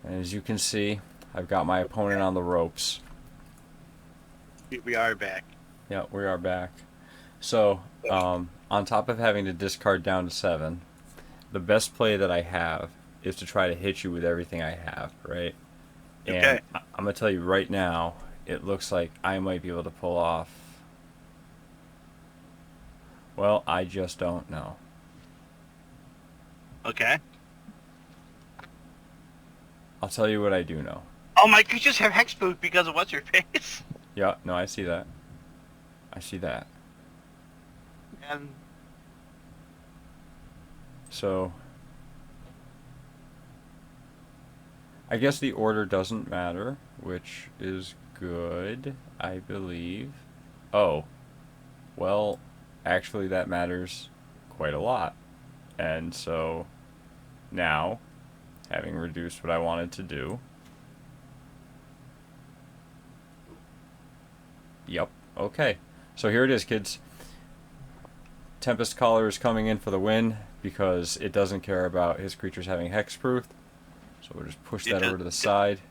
And as you can see, I've got my opponent on the ropes. We are back. Yeah, we are back. So, on top of having to discard down to 7, the best play that I have is to try to hit you with everything I have, right? And Okay. I'm going to tell you right now, it looks like I might be able to pull off. Well, I just don't know. Okay. I'll tell you what I do know. Oh, my creatures have hexproof because of what's your face. Yeah, no, I see that. I see that. And So, I guess the order doesn't matter, which is good, I believe. Oh, well, actually, that matters quite a lot. And so, now, having reduced what I wanted to do, yep, okay. So here it is, kids. Tempest Caller is coming in for the win because it doesn't care about his creatures having hexproof. So we'll just push that over to the side.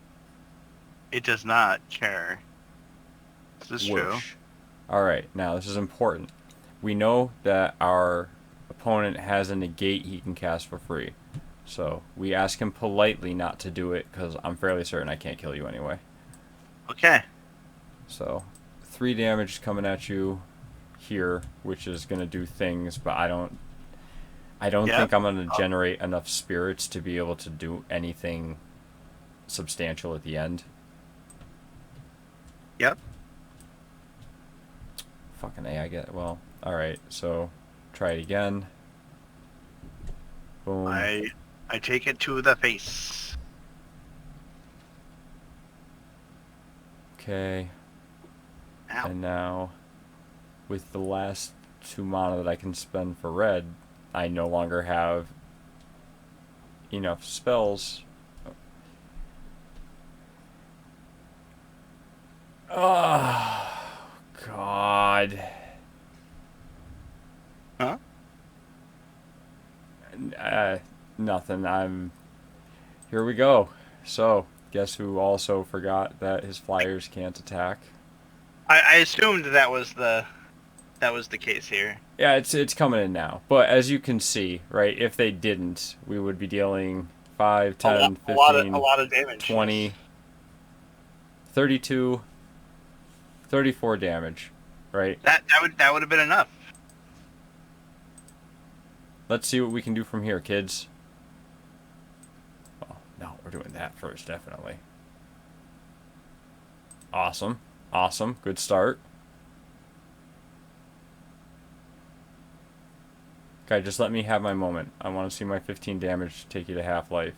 it does not care. This is true. Whoosh. Alright, now this is important. We know that our opponent has a negate he can cast for free. So we ask him politely not to do it because I'm fairly certain I can't kill you anyway. Okay. So 3 damage coming at you here, which is going to do things, but I don't Yep. think I'm going to generate enough spirits to be able to do anything substantial at the end. Yep. Fucking A, I get. Well, alright, so try it again. Boom. I take it to the face. Okay. Ow. And now, with the last 2 mana that I can spend for red, I no longer have enough spells. Oh, God. Huh? Nothing. Here we go. So, guess who also forgot that his flyers can't attack? I assumed that was the case here. Yeah, it's coming in now. But as you can see, right, if they didn't, we would be dealing 5, 10, A lot of 15, damage. 20, Yes. 32, 34 damage, right? That would have been enough. Let's see what we can do from here, kids. Oh, no, we're doing that first, definitely. Awesome. Awesome. Good start. Okay, just let me have my moment. I want to see my 15 damage take you to half-life.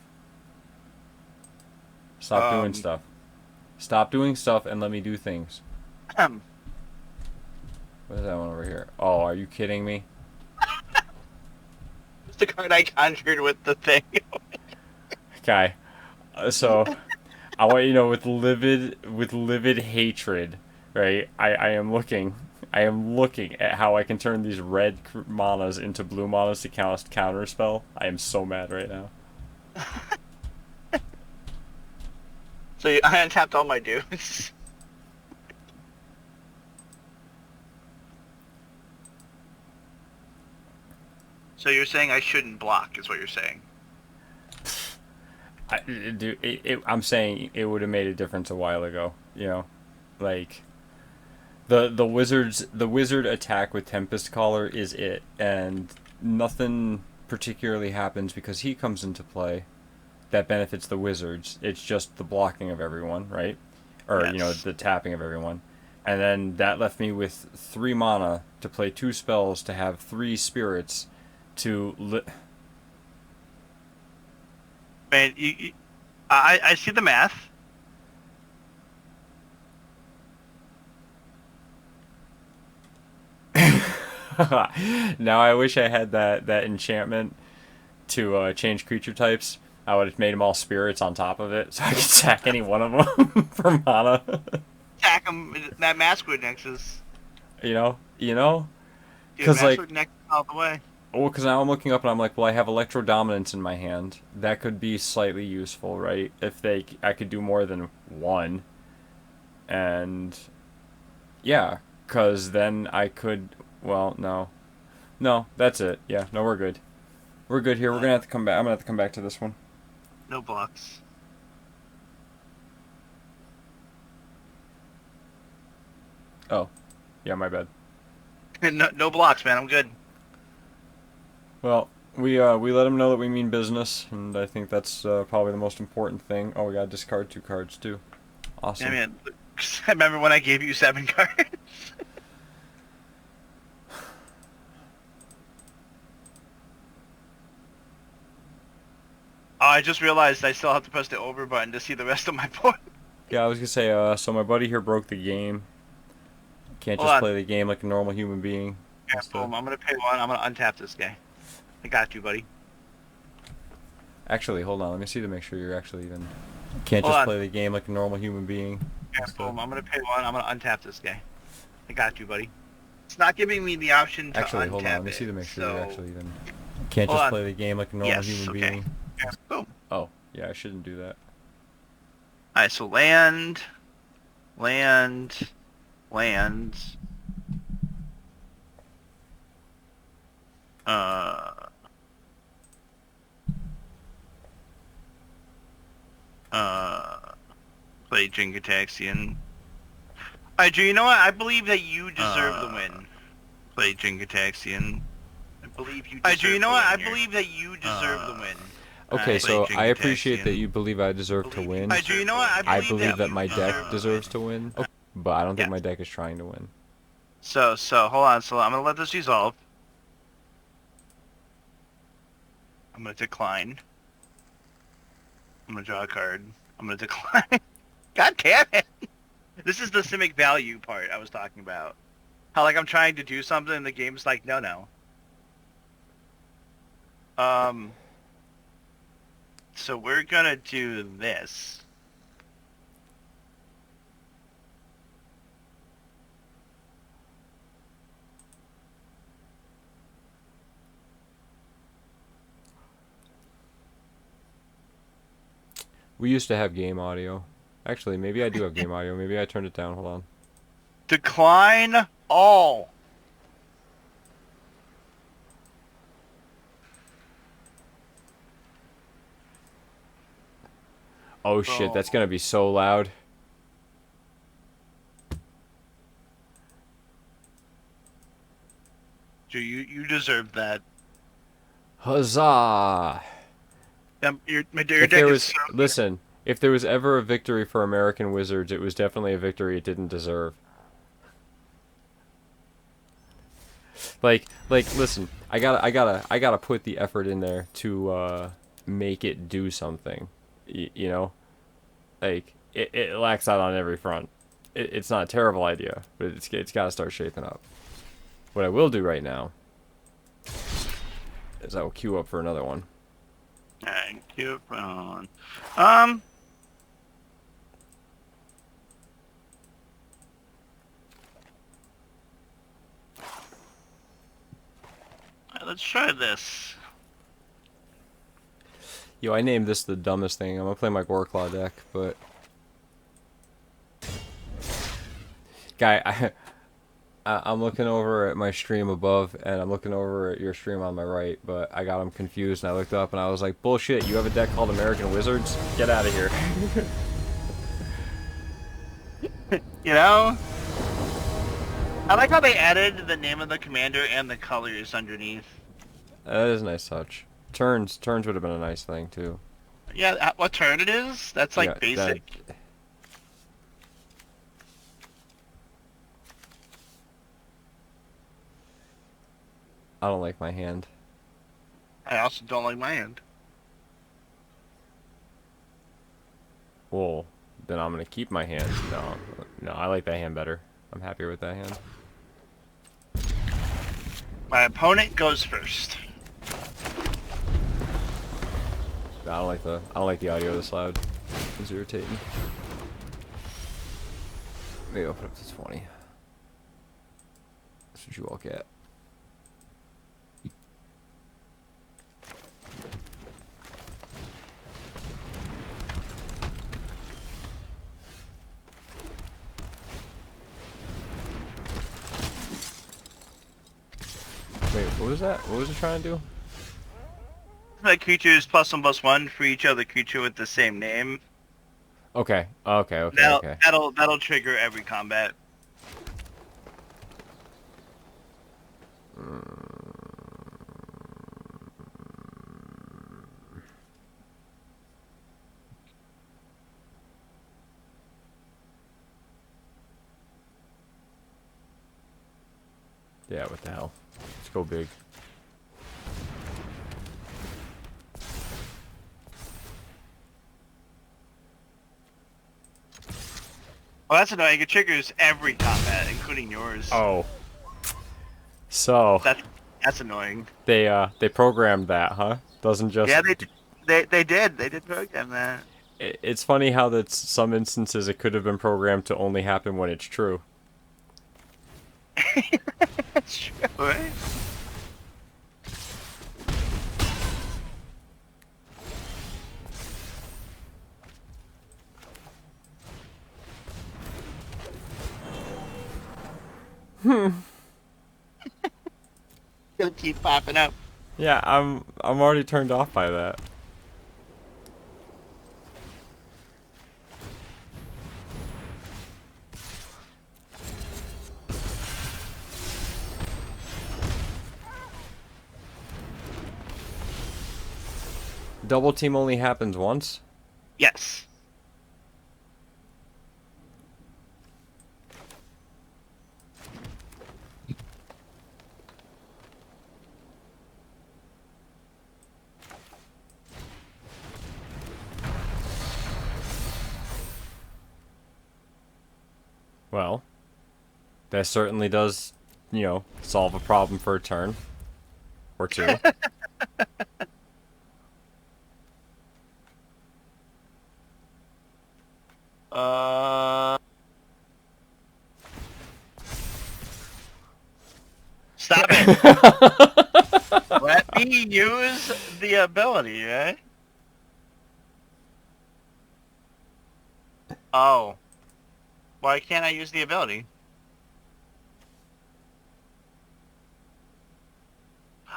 Stop doing stuff. Stop doing stuff and let me do things. What is that one over here? Oh, are you kidding me? It's the card I conjured with the thing. Okay. So, I want you to know with livid hatred, right? I am looking at how I can turn these red manas into blue manas to cast counter spell. I am so mad right now. So I untapped all my dudes. So you're saying I shouldn't block, is what you're saying? I'm saying it would have made a difference a while ago. You know, like the wizard attack with Tempest Caller is it, and nothing particularly happens because he comes into play that benefits the wizards. It's just the blocking of everyone, right? Or Yes. the tapping of everyone. And then that left me with 3 mana to play 2 spells to have 3 spirits to Man, I see the math. Now I wish I had that enchantment to change creature types. I would have made them all spirits on top of it, so I could sack any one of them for mana. Attack him. That Maskwood Nexus. You know, Dude, because like Maskwood Nexus all the way. Well, because now I'm looking up and I'm like, well, I have Electro Dominance in my hand. That could be slightly useful, right? If I could do more than one, and yeah, because then I could. Well, no, that's it. Yeah, no, we're good. We're good here. We're gonna have to come back. I'm gonna have to come back to this one. No blocks. Oh, yeah, my bad. No blocks, man. I'm good. Well, we let them know that we mean business, and I think that's probably the most important thing. Oh, we gotta discard 2 cards too. Awesome. I mean, I remember when I gave you 7 cards. Oh, I just realized I still have to press the over button to see the rest of my board. Yeah, I was gonna say. So my buddy here broke the game. Can't Hold just on. play the game like a normal human being. Yeah, boom. I'm gonna pay 1. I'm gonna untap this guy. I got you, buddy. Actually, hold on. Let me see to make sure you're actually even. Can't Hold just on. play the game like a normal human being. Yeah, boom. I'm gonna pay 1. I'm gonna untap this guy. I got you, buddy. It's not giving me the option to Actually, untap hold on. Let me it, see to make sure so... you're actually even. Can't Hold just on. play the game like a normal Yes, human okay. being. Yeah, boom. Oh, yeah, I shouldn't do that. Alright, so land, land, uh, play Jenga Taxian. Alright, Drew, you know what? I believe that you deserve the win. Play Jenga Taxian. I believe you deserve Drew, you know what? I believe that you deserve the win. Okay, so Play I Jenga appreciate that Taxian. you believe I deserve to win. Drew, you know what? I believe that you my deserve deck the deserves win. to win, but I don't think Yeah. my deck is trying to win. So, hold on. So, I'm gonna let this resolve. I'm gonna decline. I'm gonna draw a card. I'm gonna decline. God damn it! This is the simic value part I was talking about. How, like, I'm trying to do something and the game's like, no. So we're gonna do this. We used to have game audio. Actually, maybe I do have game audio. Maybe I turned it down. Hold on. Decline all. Oh shit, that's gonna be so loud. Drew, you deserve that. Huzzah! Your If deck there is was, so listen, if there was ever a victory for American Wizards, it was definitely a victory it didn't deserve. Like, listen, I gotta put the effort in there to make it do something. You know, like it lacks out on every front. It's not a terrible idea, but it's got to start shaping up. What I will do right now is I will queue up for another one. Thank you, Ron. Let's try this. Yo, I named this the dumbest thing. I'm gonna play my Goreclaw deck, but guy, I'm looking over at my stream above, and I'm looking over at your stream on my right, but I got them confused, and I looked up, and I was like, bullshit, you have a deck called American Wizards? Get out of here. You know? I like how they added the name of the commander and the colors underneath. That is a nice touch. Turns would have been a nice thing, too. Yeah, what turn it is? That's like Yeah, basic. I don't like my hand. I also don't like my hand. Well, then I'm gonna keep my hand. No, I like that hand better. I'm happier with that hand. My opponent goes first. I don't like the audio this loud. It's irritating. Maybe I'll put up to 20. That's what you all get. What was that? What was it trying to do? Like creatures +1/+1 for each other creature with the same name. Okay. Okay. Okay. That'll Okay. that'll trigger every combat. Yeah. What the hell? Let's go big. Well, that's annoying. It triggers every combat, including yours. Oh. So That's annoying. they programmed that, huh? Doesn't just. Yeah, they did program that. It's funny how that some instances it could have been programmed to only happen when it's true. That's true, right? Gonna keep popping up. Yeah, I'm already turned off by that. Double team only happens once? Yes. Well, that certainly does, solve a problem for a turn. Or two. Stop it. Let me use the ability, right? Oh. Why can't I use the ability?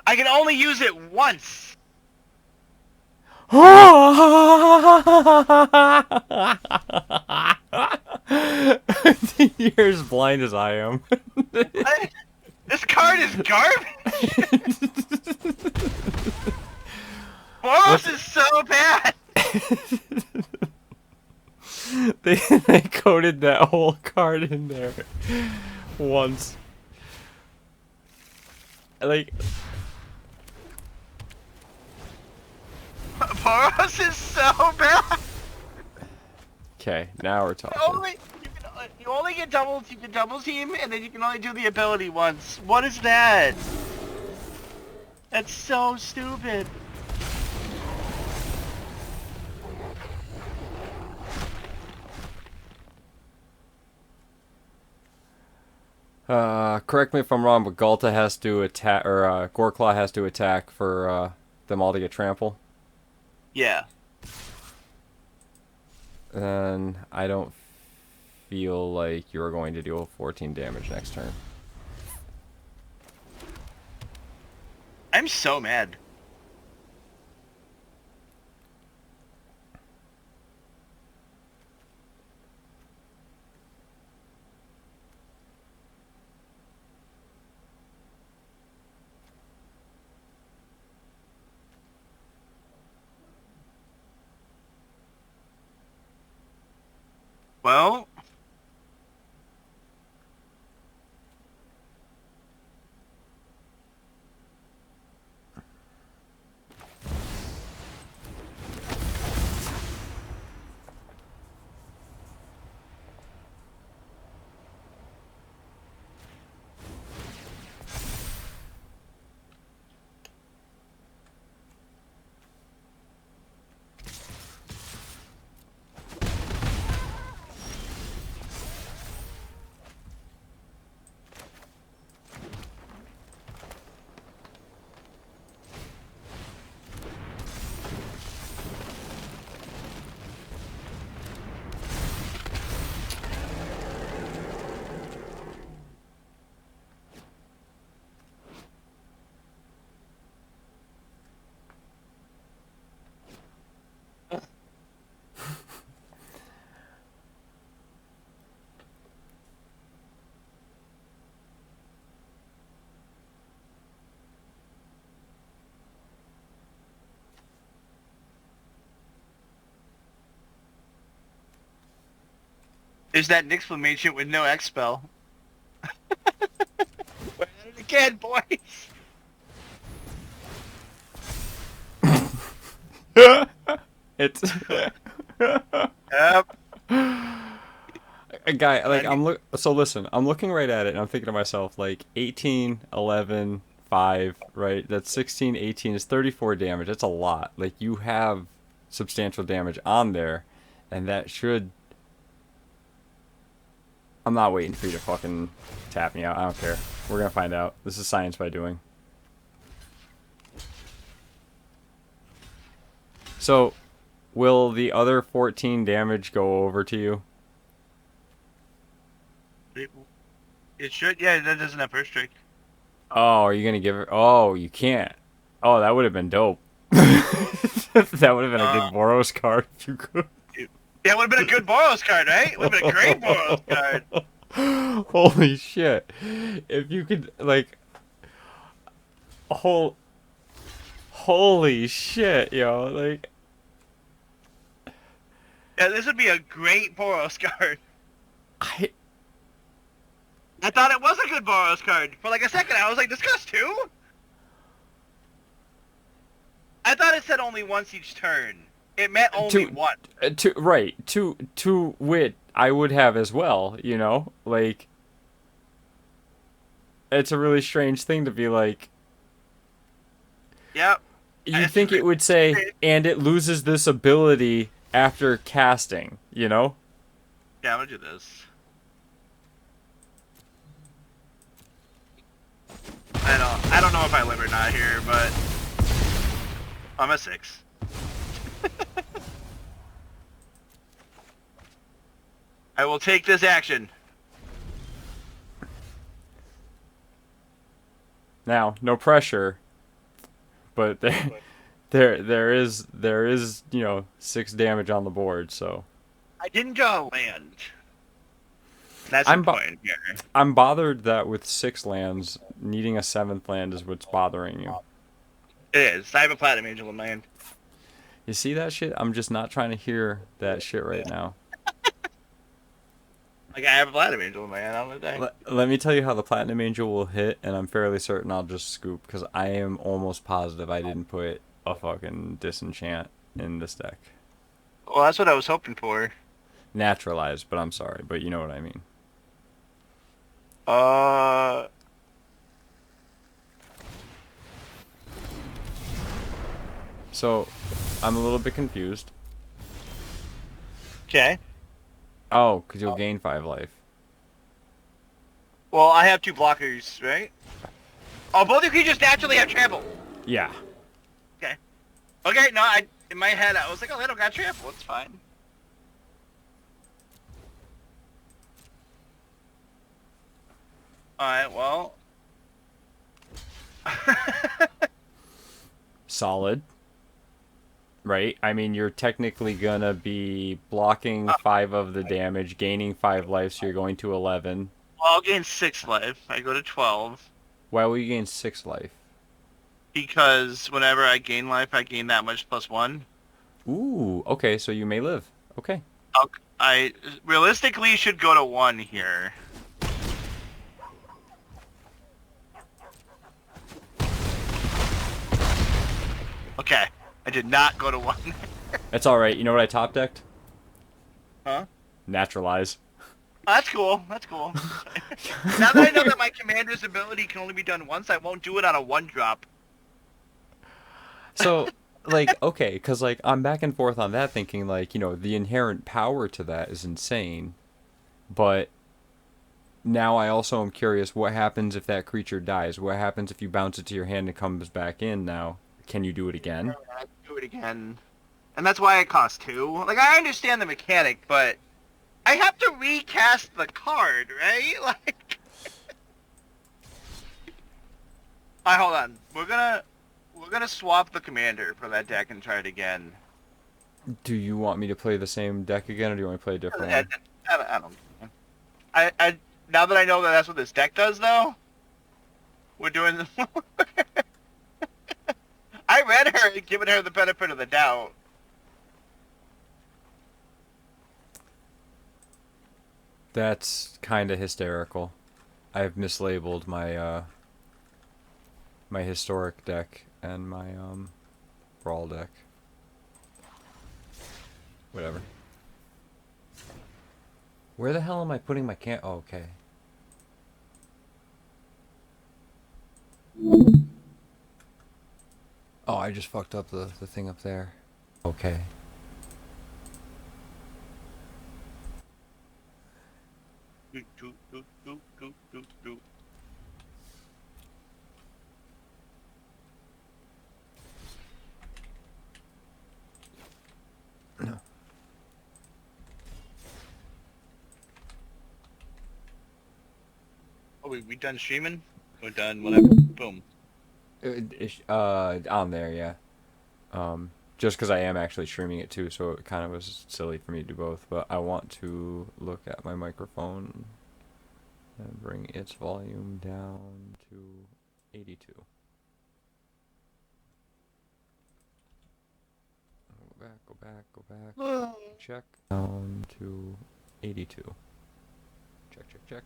I can only use it once. You're as blind as I am. This card is garbage. Boros is so bad. They coded that whole card in there once. Like, Boros is so bad. okay, now we're talking. You only get double. You can double team, and then you can only do the ability once. What is that? That's so stupid. Correct me if I'm wrong, but Galta has to attack, or Goreclaw has to attack for them all to get trample. Yeah. And I don't feel like you're going to deal 14 damage next turn. I'm so mad. Well, Is that Nixflamation with no X spell? We're at it again, boys. It's Yep. a guy like so listen, I'm looking right at it and I'm thinking to myself like 18, 11, 5, right? That's 16, 18 is 34 damage. That's a lot. Like you have substantial damage on there and that should I'm not waiting for you to fucking tap me out. I don't care. We're going to find out. This is science by doing. So, will the other 14 damage go over to you? It should. Yeah, that doesn't have first strike. Oh, are you gonna give it? Oh, you can't. Oh, that would have been dope. That would have been a good Boros card if you could. Yeah, it would have been a good Boros card, right? It would have been a great Boros card. Holy shit! If you could like, holy shit, yo! Like, Yeah, this would be a great Boros card. I thought it was a good Boros card. For like a second, I was like, this costs 2? I thought it said only once each turn. It meant only one. To wit, I would have as well. You know, like, it's a really strange thing to be like. Yep. You'd think it would say, and it loses this ability after casting, you know? Yeah, I'm gonna do this. I don't know if I live or not here, but I'm a 6. I will take this action. Now, no pressure, but there is you know 6 damage on the board, so I didn't draw a land. That's the point here. I'm bothered that with 6 lands, needing a 7th land is what's bothering you. It is. I have a Platinum Angel in my hand. You see that shit? I'm just not trying to hear that shit right now. Like, I have a Platinum Angel in my hand on the day. Let me tell you how the Platinum Angel will hit, and I'm fairly certain I'll just scoop, because I am almost positive I didn't put a fucking Disenchant in this deck. Well, that's what I was hoping for. Naturalized, but I'm sorry, but you know what I mean. So, I'm a little bit confused. Okay. Oh, because you'll gain 5 life. Well, I have 2 blockers, right? Oh, both of you just naturally have trample. Yeah. Okay. Okay, no, in my head, I was like, oh, they don't got trample. It's fine. Alright, well. Solid. Right? I mean, you're technically gonna be blocking 5 of the damage, gaining 5 life, so you're going to 11. Well, I'll gain 6 life. I go to 12. Why will you gain 6 life? Because whenever I gain life, I gain that much plus 1. Ooh, okay, so you may live. Okay. I realistically should go to 1 here. Okay, I did not go to 1. It's alright. You know what I top decked? Huh? Naturalize. Oh, that's cool. That's cool. Now that I know that my commander's ability can only be done once, I won't do it on a 1-drop. So, like, okay, because, like, I'm back and forth on that thinking, like, you know, the inherent power to that is insane. But now I also am curious, what happens if that creature dies? What happens if you bounce it to your hand and it comes back in now? Can you do it again? Do it again. And that's why it costs 2. Like, I understand the mechanic, but I have to recast the card, right? Like, alright, hold on. We're gonna swap the commander for that deck and try it again. Do you want me to play the same deck again, or do you want to play a different one? I don't. I now that I know that that's what this deck does, though, we're doing. I read her and given her the benefit of the doubt. That's kind of hysterical. I've mislabeled my my historic deck and my brawl deck. Whatever. Where the hell am I putting my can? Oh, okay. Oh, I just fucked up the thing up there. Okay. Do, do, do, do, do, do, do. Oh, we done streaming? We're done, whatever. Boom. On there, yeah. Just because I am actually streaming it too, so it kind of was silly for me to do both. But I want to look at my microphone and bring its volume down to 82. Go back, go back, go back. Check. Down to 82. Check, check, check.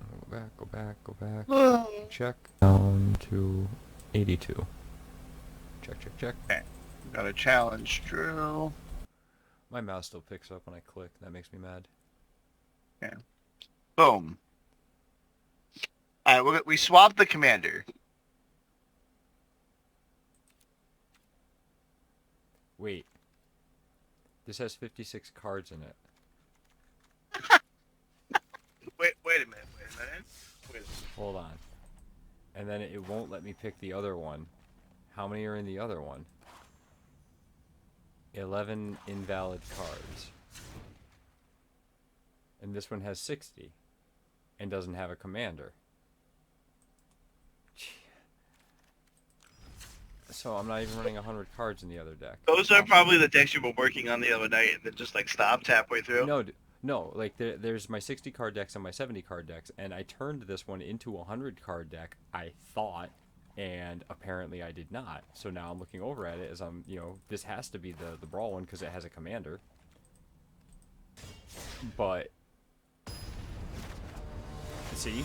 Go back, go back, go back. Check. Down to 82. Check, check, check. Okay. Got a challenge, Drew. My mouse still picks up when I click. That makes me mad. Yeah. Boom. All right, we swapped the commander. Wait. This has 56 cards in it. Wait a minute. Hold on. And then it won't let me pick the other one. How many are in the other one? 11 invalid cards. And this one has 60. And doesn't have a commander. So I'm not even running 100 cards in the other deck. Those are probably the decks you were working on the other night and then just like stopped halfway through. No, like there's my 60 card decks and my 70 card decks, and I turned this one into a 100 card deck, I thought, and apparently I did not. So now I'm looking over at it as I'm, this has to be the brawl one because it has a commander. But see,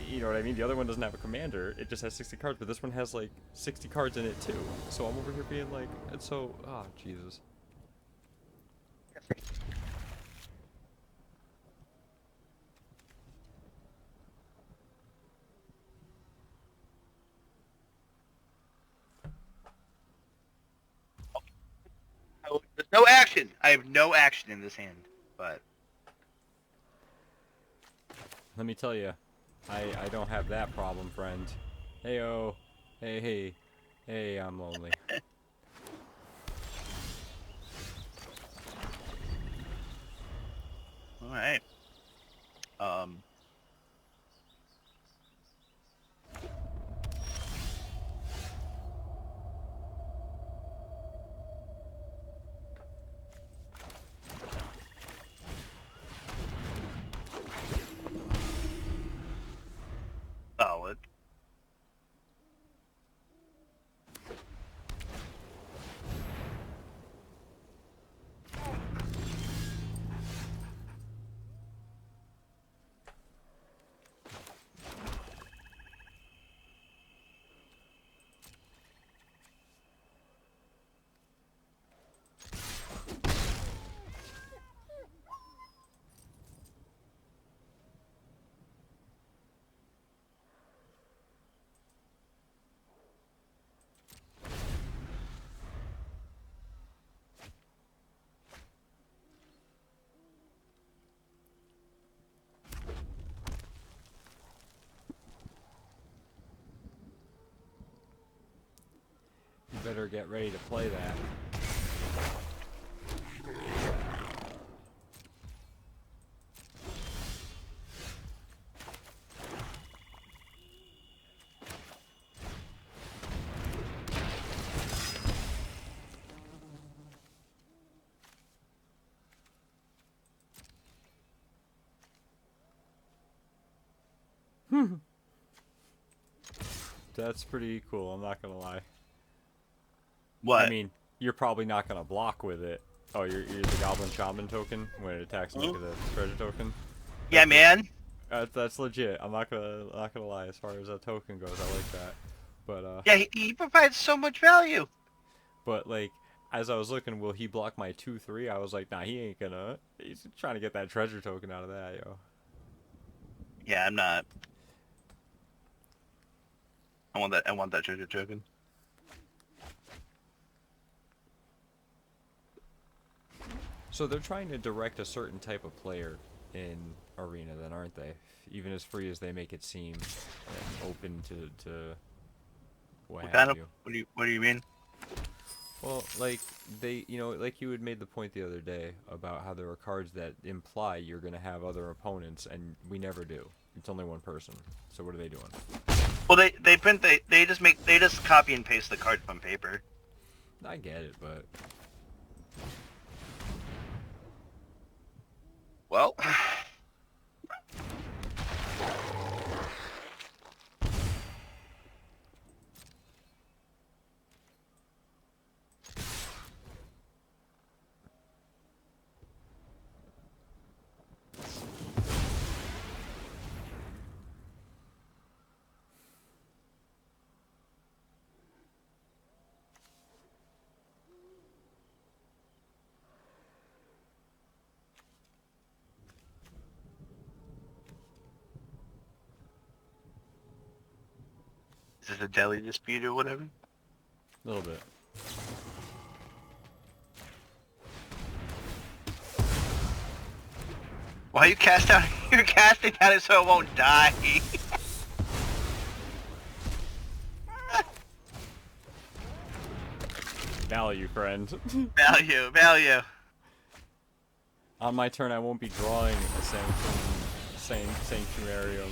you know what I mean? The other one doesn't have a commander. It just has 60 cards, but this one has like 60 cards in it too. So I'm over here being like, and so, Jesus. There's no action. I have no action in this hand, but Let me tell you, I don't have that problem, friend. Heyo, hey, I'm lonely. all right. Solid. You better get ready to play that. That's pretty cool, I'm not gonna lie. What? I mean, you're probably not gonna block with it, Oh, you're the Goblin Shaman token when it attacks and make it a treasure token. Yeah, man. That's legit. I'm not gonna lie. As far as a token goes, I like that. But Yeah, he provides so much value. but like as I was looking, will he block my 2/3? I was like, nah, he ain't gonna. He's trying to get that treasure token out of that, yo. Yeah, I'm not. I want that. I want that treasure token. So they're trying to direct a certain type of player in Arena, then, aren't they? Even as free as they make it seem, and open to what What have kind of? you. What do you mean? Well, like they, like you had made the point the other day about how there are cards that imply you're gonna have other opponents, and we never do. It's only one person. So what are they doing? Well, they just copy and paste the card from paper. I get it, but Well, is this a deli dispute or whatever? a little bit. Why you cast down? You're casting down it so it won't die. Value, friend. Value. On my turn, I won't be drawing a Sanctuarium.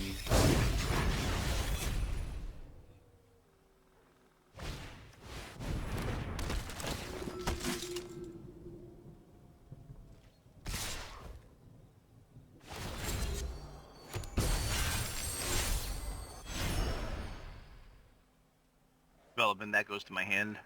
Relevant. That goes to my hand.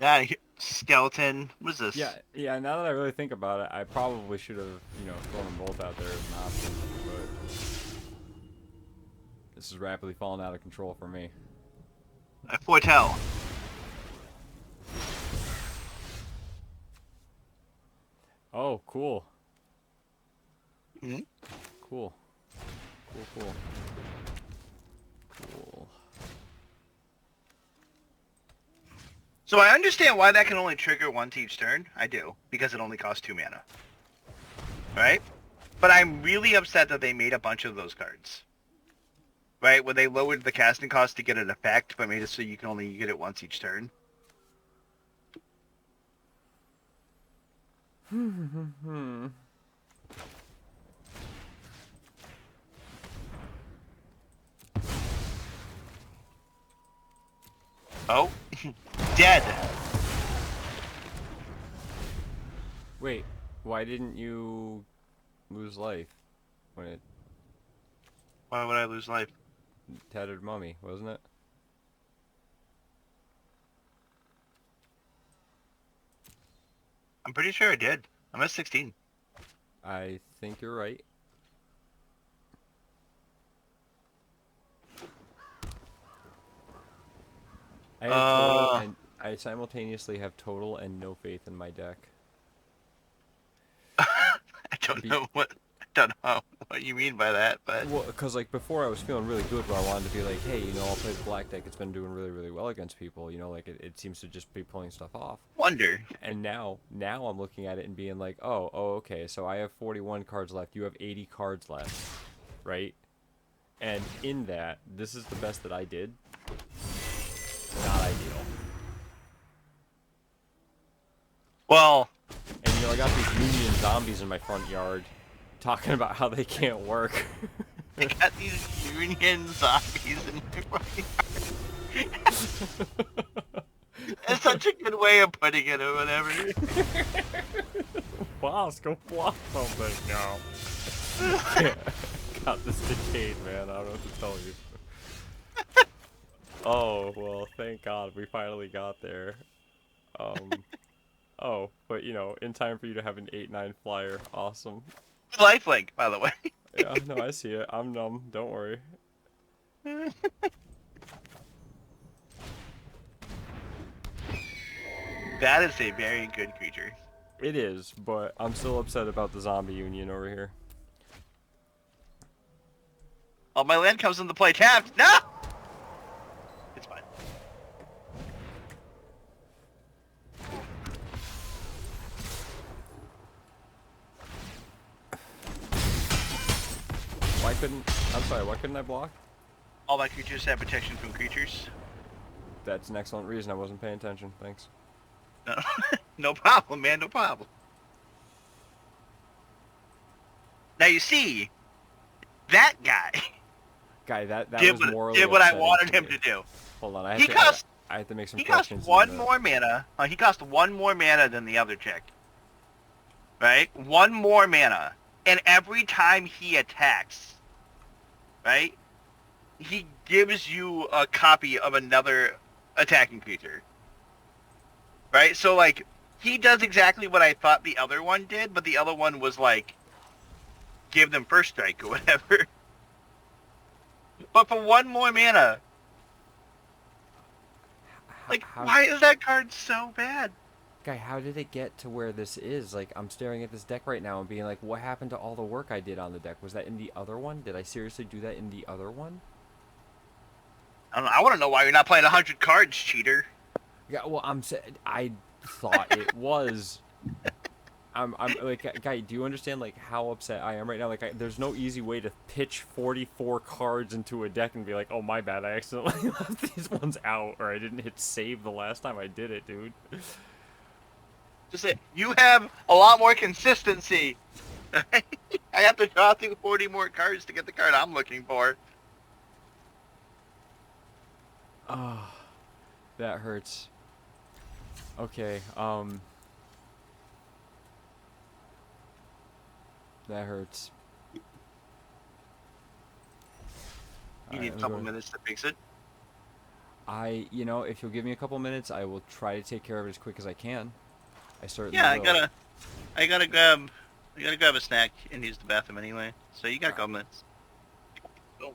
Yeah, skeleton. What is this? Yeah. Now that I really think about it, I probably should have, thrown them both out there as an option. But this is rapidly falling out of control for me. I foretell. Oh, cool. Hmm? Cool. Cool. So I understand why that can only trigger once each turn. I do, because it only costs 2 mana. Right? But I'm really upset that they made a bunch of those cards. Right? When they lowered the casting cost to get an effect, but made it so you can only get it once each turn. Oh. Dead. Wait, why didn't you lose life when it Why would I lose life? tattered mummy, wasn't it? I'm pretty sure I did. I'm at 16. I think you're right. I have total and I simultaneously have total and no faith in my deck. I don't know what you mean by that, but Well, because like before I was feeling really good where I wanted to be like, hey, I'll play the black deck. It's been doing really, really well against people. Like it seems to just be pulling stuff off. wonder. And now I'm looking at it and being like, oh, okay, so I have 41 cards left. You have 80 cards left, right? And in that, this is the best that I did. Not ideal. Well, And I got these Union zombies in my front yard, talking about how they can't work. I got these Union zombies in my front yard. That's such a good way of putting it or whatever. Boss, go block something now. Got this decayed, man. I don't know what to tell you. Oh, well, thank God we finally got there. Oh, but you know, in time for you to have an 8-9 flyer. Awesome. Lifelink, by the way. Yeah, no, I see it. I'm numb. Don't worry. That is a very good creature. It is, but I'm still upset about the zombie union over here. Oh, my land comes into play tapped. No! It's fine. I'm sorry, why couldn't I block? All my creatures have protection from creatures. That's an excellent reason. I wasn't paying attention. Thanks. No, no problem, man. No problem. Now you see, that guy Guy, that did was morally what I upsetting wanted him me. to do. Hold on, He cost I have to make some he cost corrections. one more mana. He cost one more mana than the other chick. Right? One more mana. And every time he attacks, right, he gives you a copy of another attacking creature. Right? So, like, he does exactly what I thought the other one did, but the other one was, like, give them first strike or whatever. But for one more mana, like, why is that card so bad? Guy, how did it get to where this is? Like, I'm staring at this deck right now and being like, what happened to all the work I did on the deck? Was that in the other one? Did I seriously do that in the other one? I don't know. I want to know why you're not playing 100 cards, cheater. Yeah, well, I thought it was. I'm like, guy, do you understand like how upset I am right now? Like, there's no easy way to pitch 44 cards into a deck and be like, oh my bad, I accidentally left these ones out, or I didn't hit save the last time I did it, dude. Just say, you have a lot more consistency. I have to draw through 40 more cards to get the card I'm looking for. Oh, that hurts. Okay, that hurts. You need a couple minutes to fix it. You know, if you'll give me a couple minutes, I will try to take care of it as quick as I can. I certainly Yeah, will. I gotta grab a snack and use the bathroom anyway. So you got a couple minutes. Oh.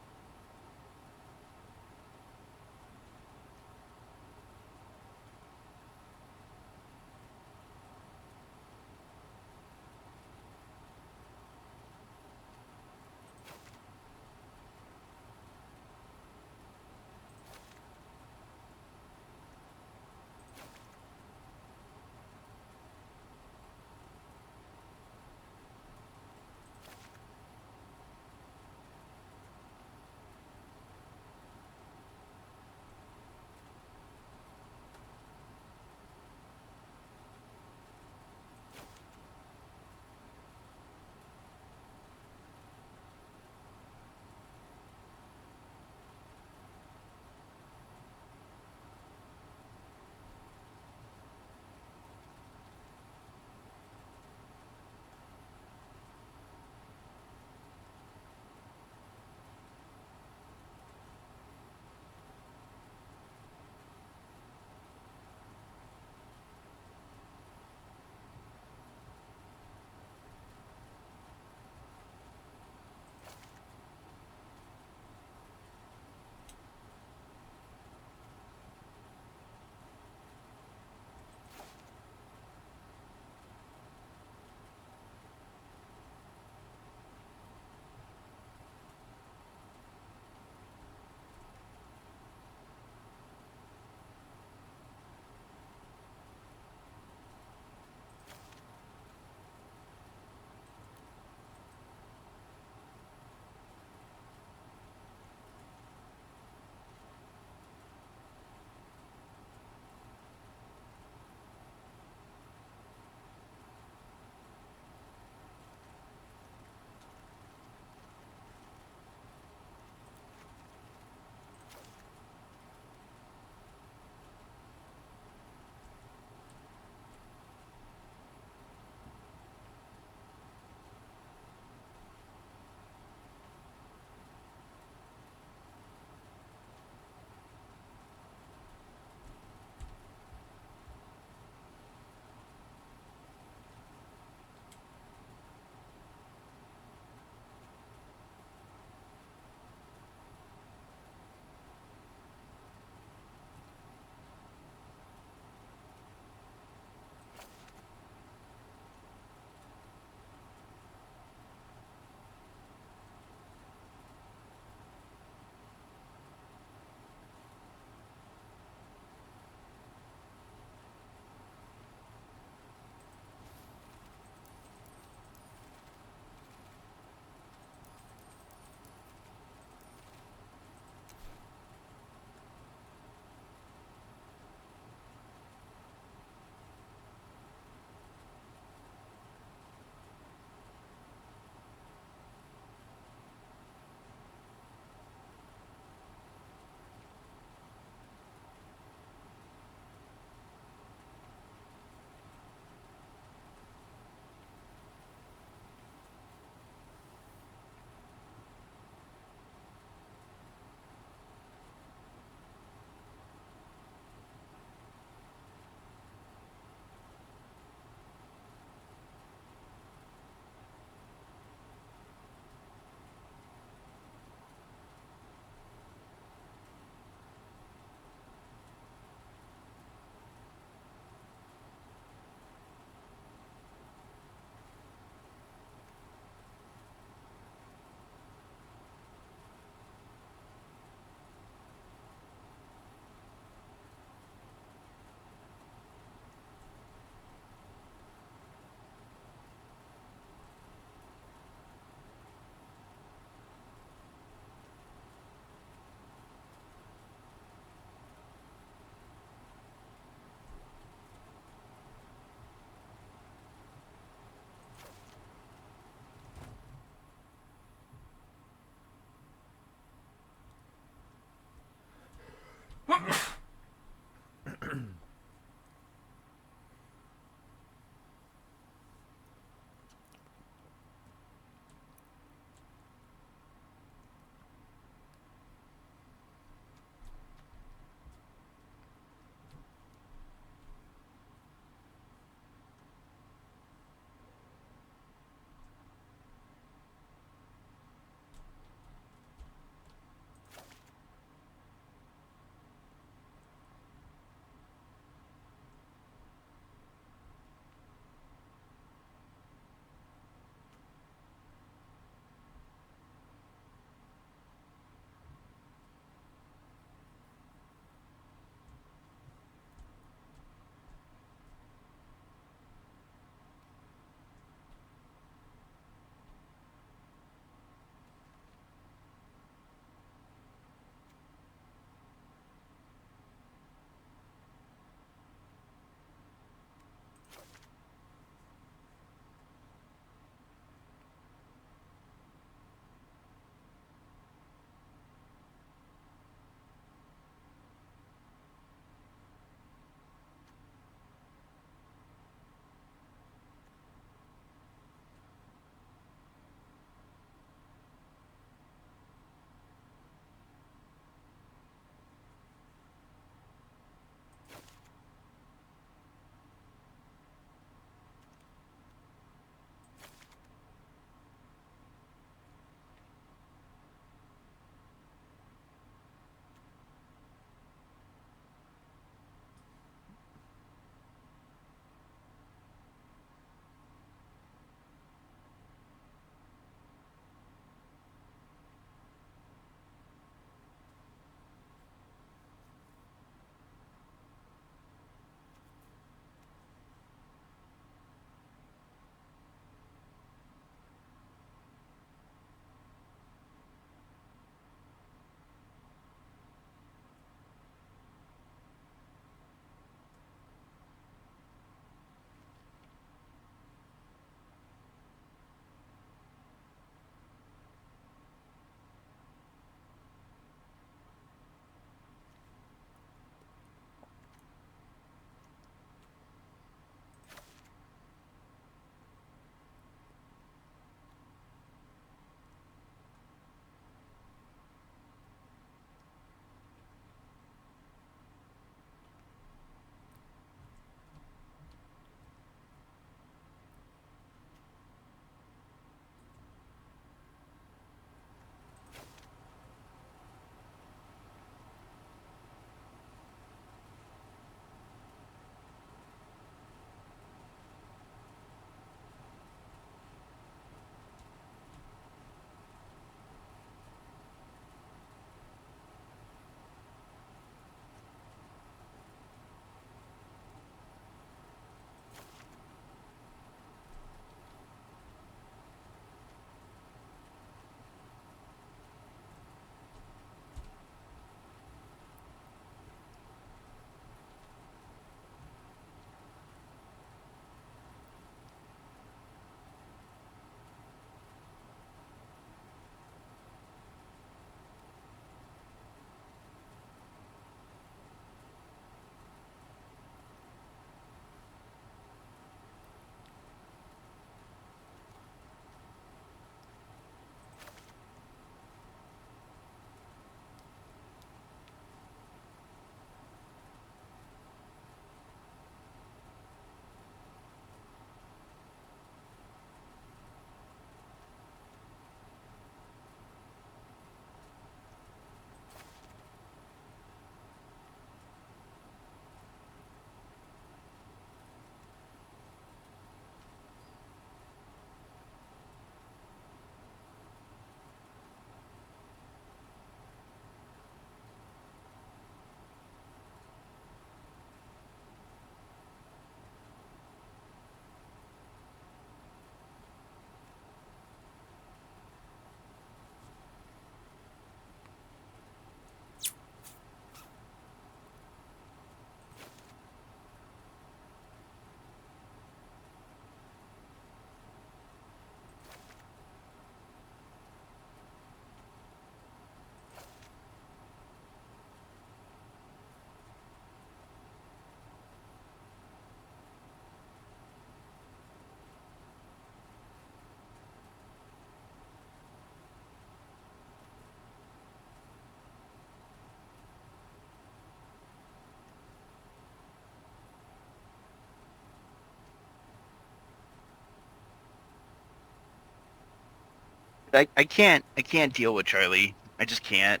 I can't deal with Charlie. I just can't.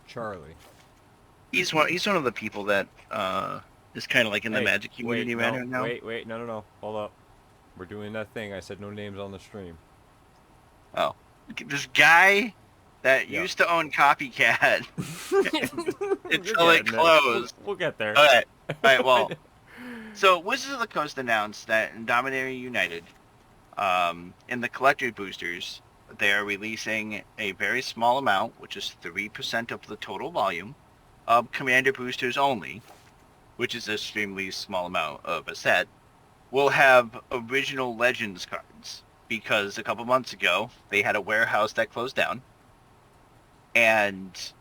Charlie. He's one of the people that is kind of like in the Hey, Magic wait, community no, right now. wait, no. Hold up. We're doing that thing. I said no names on the stream. Oh, this guy that Yeah. used to own Copycat You're until it getting it. closed. We'll get there. All right, all right. Well, so Wizards of the Coast announced that in Dominaria United, in the collector boosters, they are releasing a very small amount, which is 3% of the total volume, of commander boosters only, which is an extremely small amount of a set. Will have original Legends cards because a couple months ago they had a warehouse that closed down, and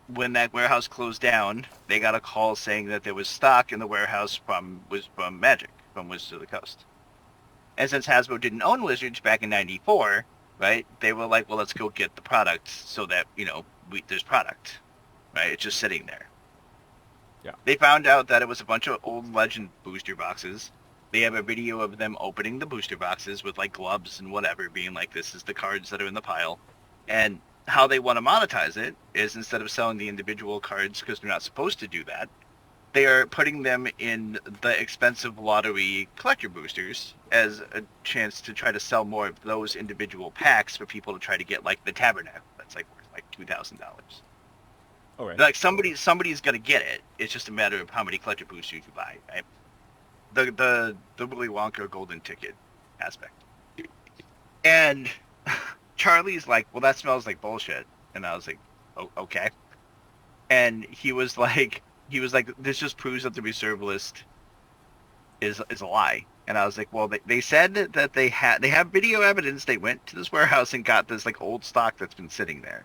when that warehouse closed down, they got a call saying that there was stock in the warehouse from Magic, from Wizards of the Coast. And since Hasbro didn't own Wizards back in '94, right? They were like, well, let's go get the product so that there's product, right? It's just sitting there. Yeah. They found out that it was a bunch of old Legend booster boxes. They have a video of them opening the booster boxes with like gloves and whatever, being like, this is the cards that are in the pile. And how they want to monetize it is instead of selling the individual cards, because they're not supposed to do that, they are putting them in the expensive lottery collector boosters as a chance to try to sell more of those individual packs for people to try to get like the Tabernacle that's like worth like $2,000. Okay. Like somebody's gonna get it. It's just a matter of how many collector boosters you buy. Right? The Willy Wonka golden ticket aspect. And Charlie's like, well, that smells like bullshit. And I was like, oh, okay. And he was like, this just proves that the reserve list is a lie. And I was like, well, they said that they have video evidence. They went to this warehouse and got this like old stock that's been sitting there.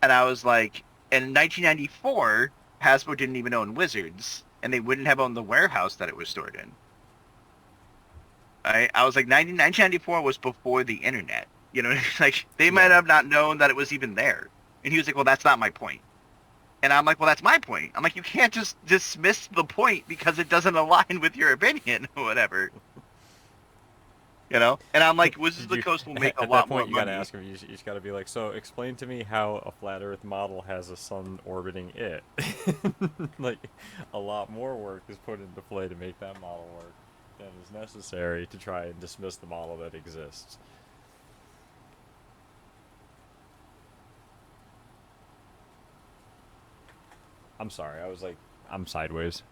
And I was like, in 1994, Hasbro didn't even own Wizards, and they wouldn't have owned the warehouse that it was stored in. I was like, 1994 was before the internet. You know, like they might have not known that it was even there. And he was like, well, that's not my point. And I'm like, well, that's my point. I'm like, you can't just dismiss the point because it doesn't align with your opinion or whatever. You know? And I'm like, Wizards of the Coast will make a lot more money. At that point, you gotta ask him. You just gotta be like, so explain to me how a flat Earth model has a sun orbiting it. Like, a lot more work is put into play to make that model work than is necessary to try and dismiss the model that exists. I'm sorry. I was like, I'm sideways.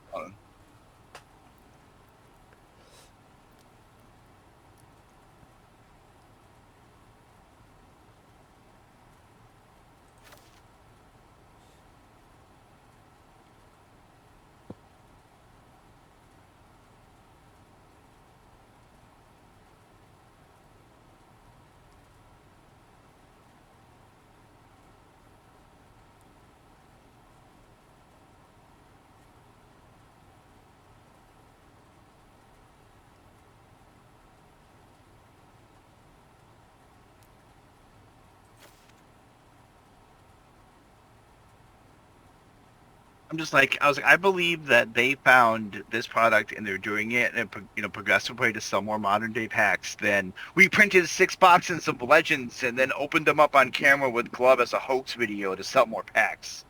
I'm just like, I was like, I believe that they found this product and they're doing it in a progressive way to sell more modern day packs than we printed 6 boxes of Legends and then opened them up on camera with Glove as a hoax video to sell more packs.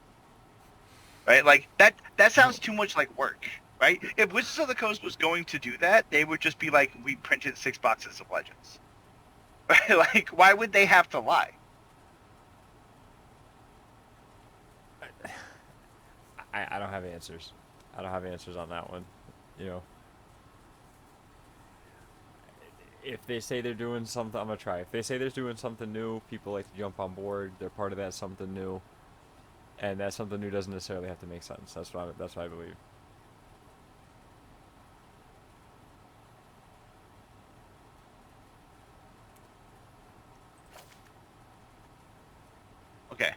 Right? Like that sounds too much like work. Right? If Wizards of the Coast was going to do that, they would just be like, we printed 6 boxes of Legends. Right? Like, why would they have to lie? I don't have answers. I don't have answers on that one. You know, if they say they're doing something, I'm gonna try. If they say they're doing something new, people like to jump on board. They're part of that something new, and that something new doesn't necessarily have to make sense. That's what I believe. Okay.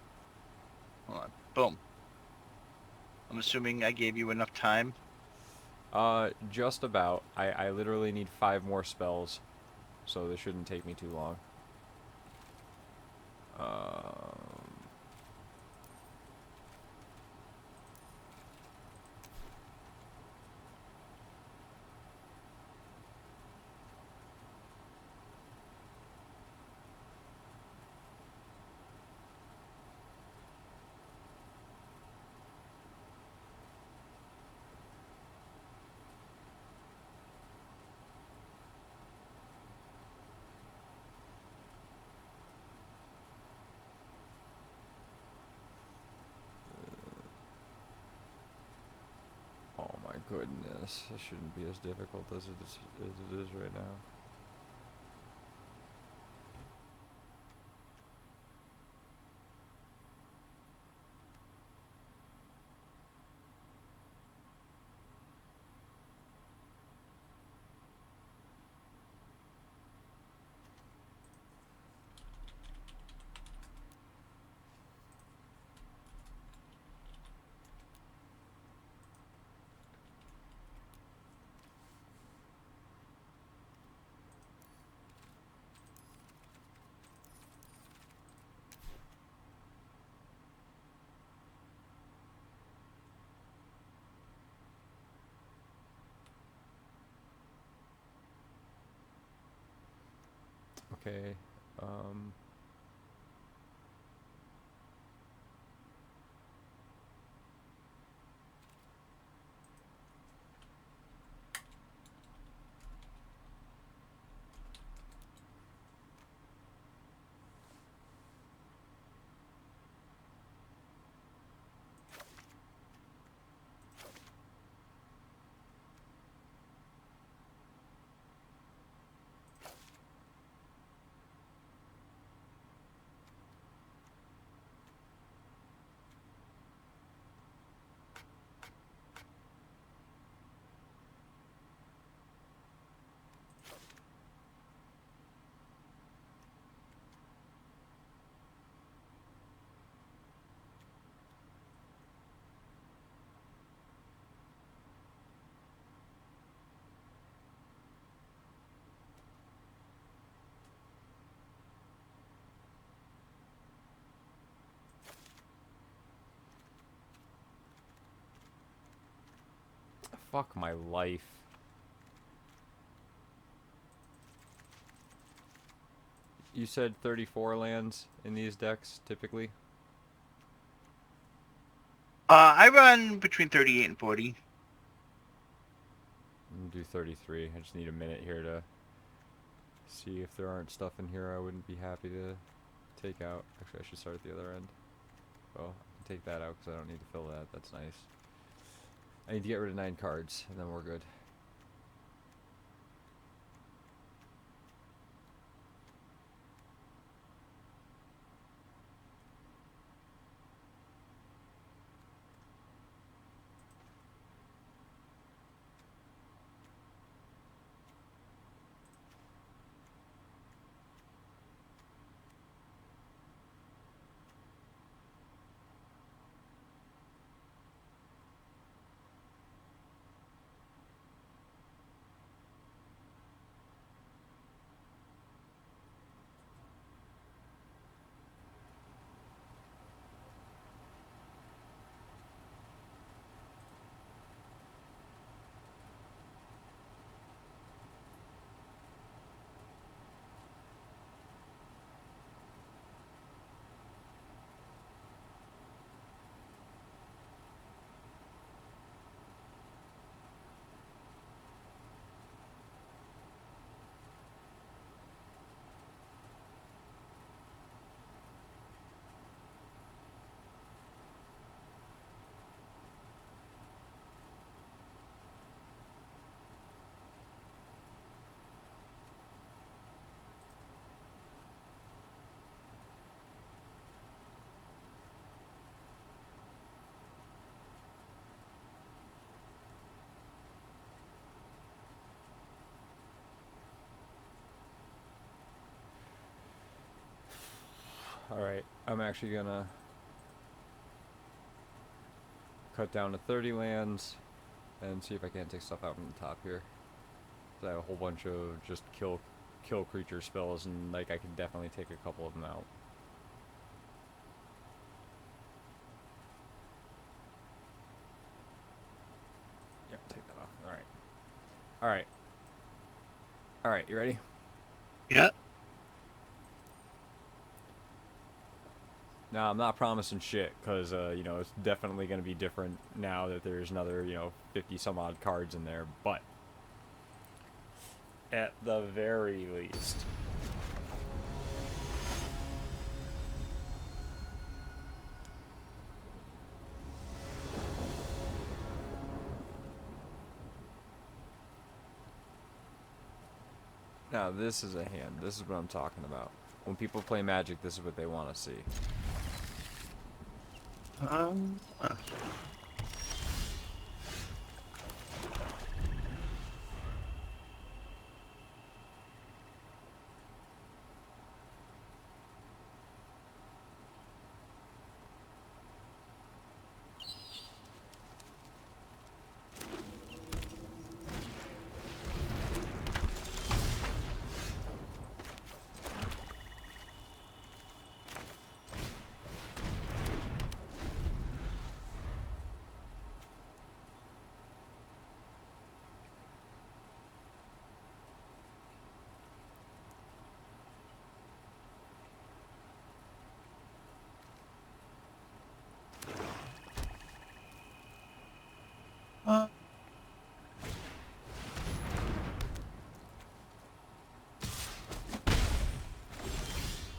Hold on. Boom. I'm assuming I gave you enough time. Just about. I literally need 5 more spells, so this shouldn't take me too long. goodness, this shouldn't be as difficult as it is right now. Okay, um... fuck my life. You said 34 lands in these decks, typically? I run between 38 and 40. I'm gonna do 33. I just need a minute here to see if there aren't stuff in here I wouldn't be happy to take out. Actually, I should start at the other end. Well, I can take that out because I don't need to fill that. That's nice. I need to get rid of 9 cards, and then we're good. Alright, I'm actually gonna cut down to 30 lands and see if I can't take stuff out from the top here. I have a whole bunch of just kill creature spells, and like I can definitely take a couple of them out. Yep, take that off. Alright. Alright. Alright, you ready? Yeah. Now, I'm not promising shit, because, you know, it's definitely going to be different now that there's another, you know, 50 some odd cards in there, but at the very least, Now this is a hand. This is what I'm talking about. When people play Magic, this is what they want to see. Um.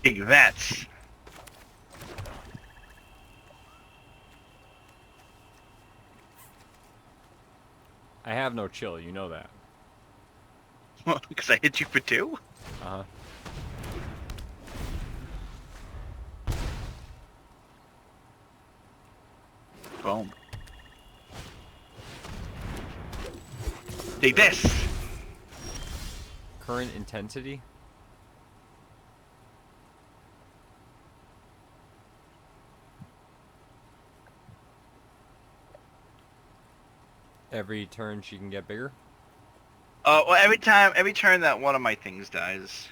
Big vets. I have no chill, you know that. Because I hit you for 2? Uh-huh. Boom. Take this. Current intensity? Every turn she can get bigger? Well, every turn that one of my things dies.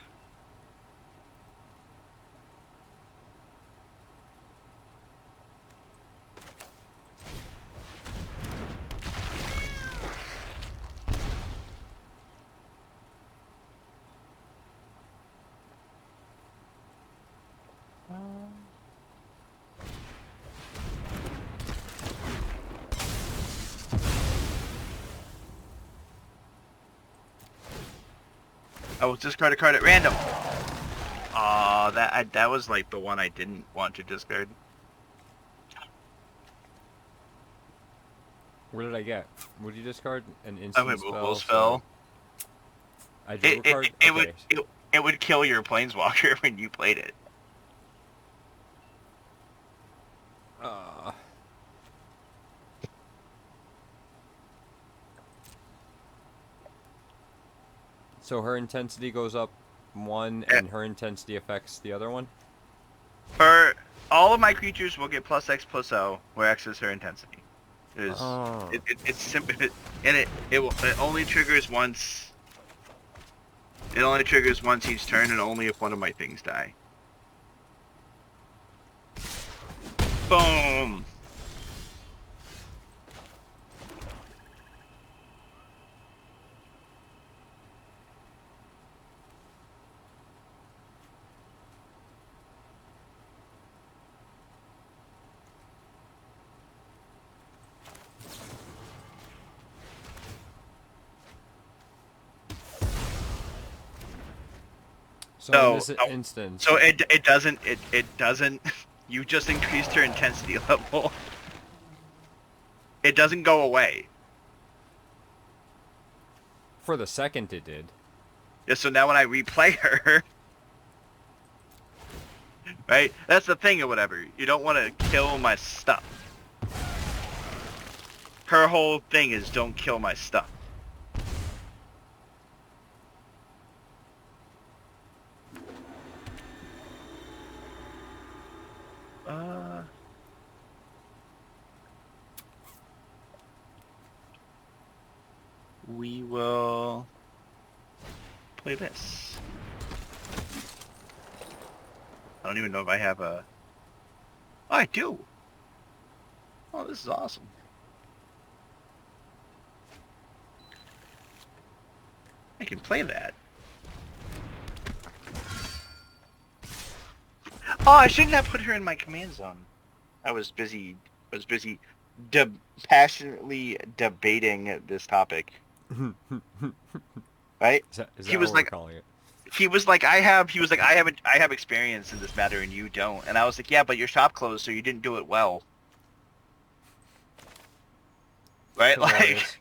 I will discard a card at random. That was like the one I didn't want to discard. What did I get? Would you discard an I instant went spell? Will spell. I drew a It, card? it, it Okay. it would kill your planeswalker when you played it. Uh, so her intensity goes up 1, and her intensity affects the other one? All of my creatures will get +X+O, where X is her intensity. Oh. It's simple, and it only triggers once. It only triggers once each turn, and only if one of my things die. Boom. So in this instance... So it doesn't. You just increased her intensity level. It doesn't go away. For the second it did. Yeah, so now when I replay her, right? That's the thing or whatever. You don't want to kill my stuff. Her whole thing is don't kill my stuff. We will play this. I don't even know if I have a... Oh, I do! Oh, this is awesome. I can play that. Oh, I shouldn't have put her in my command zone. I was busy passionately debating this topic. Right? Is that He was what like, we're calling it? he was like, I have experience in this matter and you don't. And I was like, yeah, but your shop closed, so you didn't do it well. Right? Hilarious.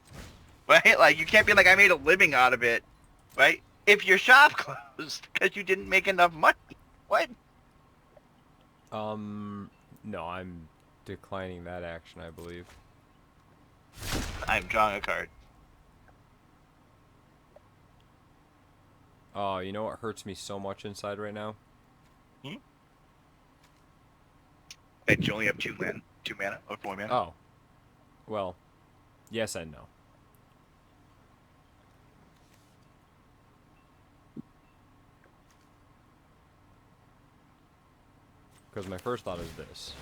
Like, right? Like, you can't be like, I made a living out of it. Right? if your shop closed because you didn't make enough money. What? No, I'm declining that action, I believe. I'm drawing a card. Oh, you know what hurts me so much inside right now? Hmm? Bet you only have 2 mana or 4 mana. Oh, well, yes and no. Because my first thought is this.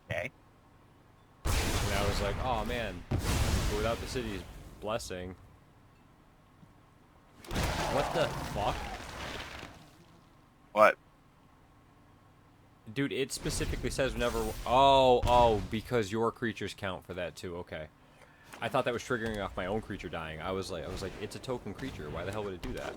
Okay. And I was like, oh man, but without the city's blessing. What the fuck? What? Dude, it specifically says whenever... Oh, because your creatures count for that too, okay. I thought that was triggering off my own creature dying. I was like, it's a token creature. Why the hell would it do that?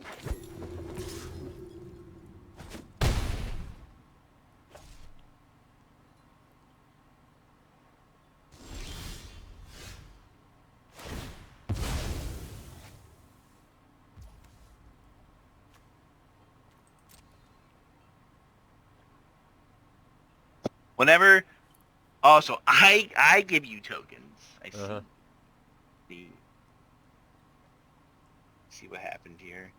Whenever. Oh, so I give you tokens. I see. Uh-huh. See what happened here.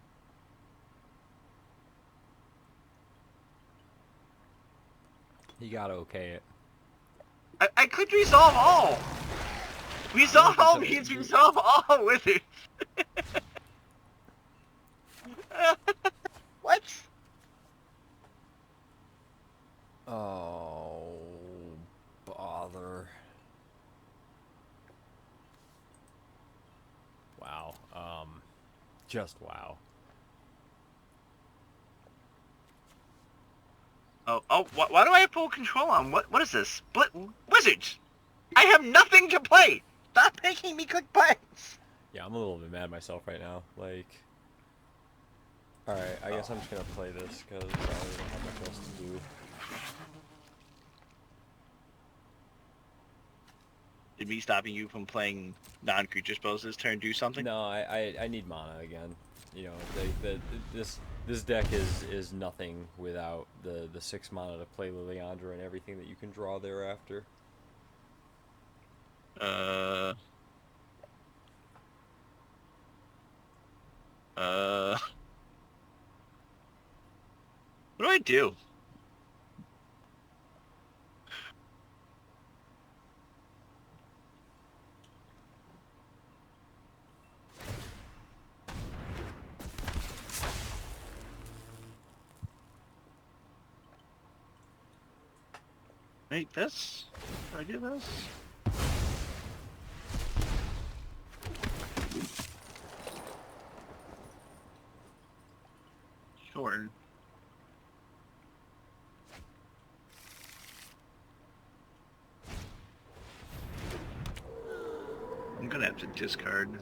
You gotta okay it. I could resolve all. Resolve all means resolve all wizards. What? Oh, bother. Wow. Just wow. Oh, why do I have full control on? What is this? Split wizards. I have nothing to play. Stop making me click buttons. Yeah, I'm a little bit mad at myself right now. Like, alright, I guess I'm just gonna play this because I don't have much else to do. Did me stopping you from playing non-creature spells this turn do something? No, I need mana again. You know, this deck is nothing without the 6 mana to play Liliandra and everything that you can draw thereafter. What do I do? Wait, this? Do I do this? Sure. I'm gonna have to discard.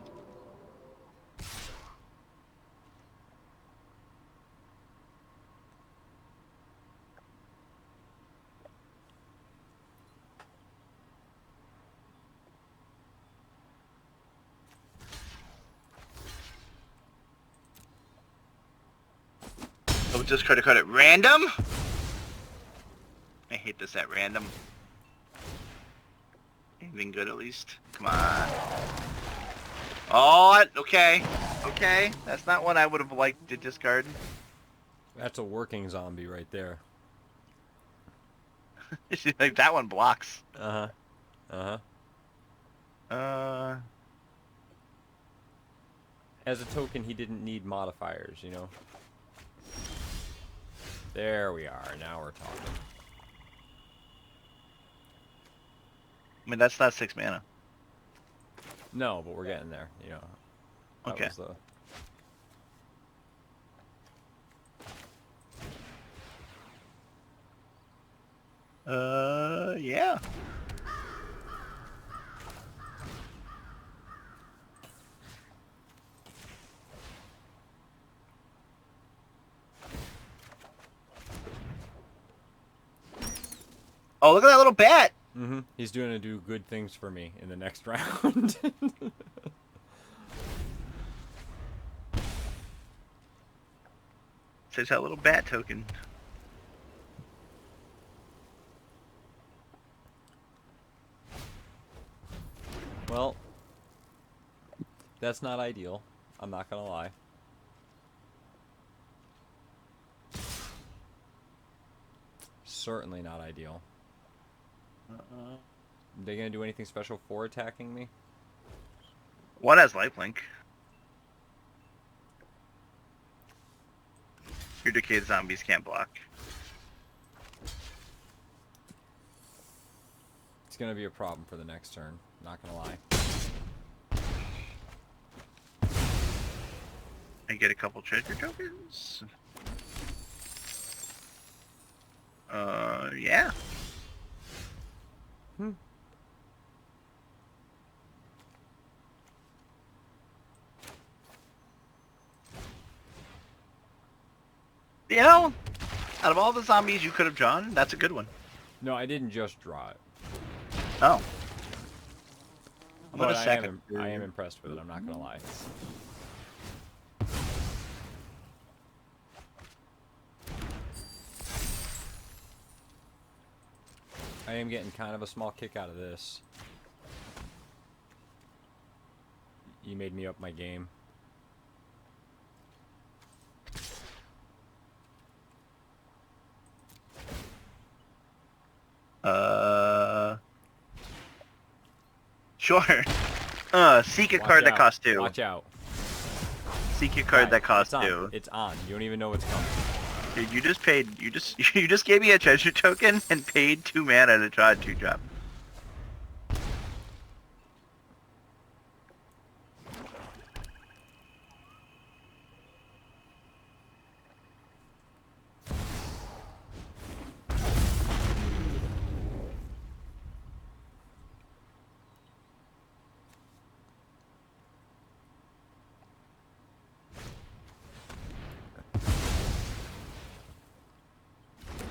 Oh, discard a card at random? I hate this at random. Anything good at least? Come on. Oh, okay. Okay. That's not one I would have liked to discard. That's a working zombie right there. Like, that one blocks. Uh-huh. Uh-huh. As a token, he didn't need modifiers, you know? There we are. Now we're talking. I mean, that's not 6 mana. No, but we're getting there, you know. That Okay. was the... Yeah. Oh, look at that little bat! Mm-hmm. He's going to do good things for me in the next round. Says that little bat token. Well, that's not ideal. I'm not gonna lie. Certainly not ideal. They gonna do anything special for attacking me? One has lifelink. Your decayed zombies can't block. It's gonna be a problem for the next turn. Not gonna lie. I get a couple treasure tokens. Yeah. You know, out of all the zombies you could have drawn, that's a good one. No, I didn't just draw it. Oh. I'm But gonna I second. am impressed with it. I'm not gonna lie. I am getting kind of a small kick out of this. You made me up my game. Sure. Seek a Watch card that out. costs 2. Watch out. Seek a card Guys, that costs it's on. 2. It's on. You don't even know what's coming. Dude, you just gave me a treasure token and paid 2 mana to draw a 2-drop.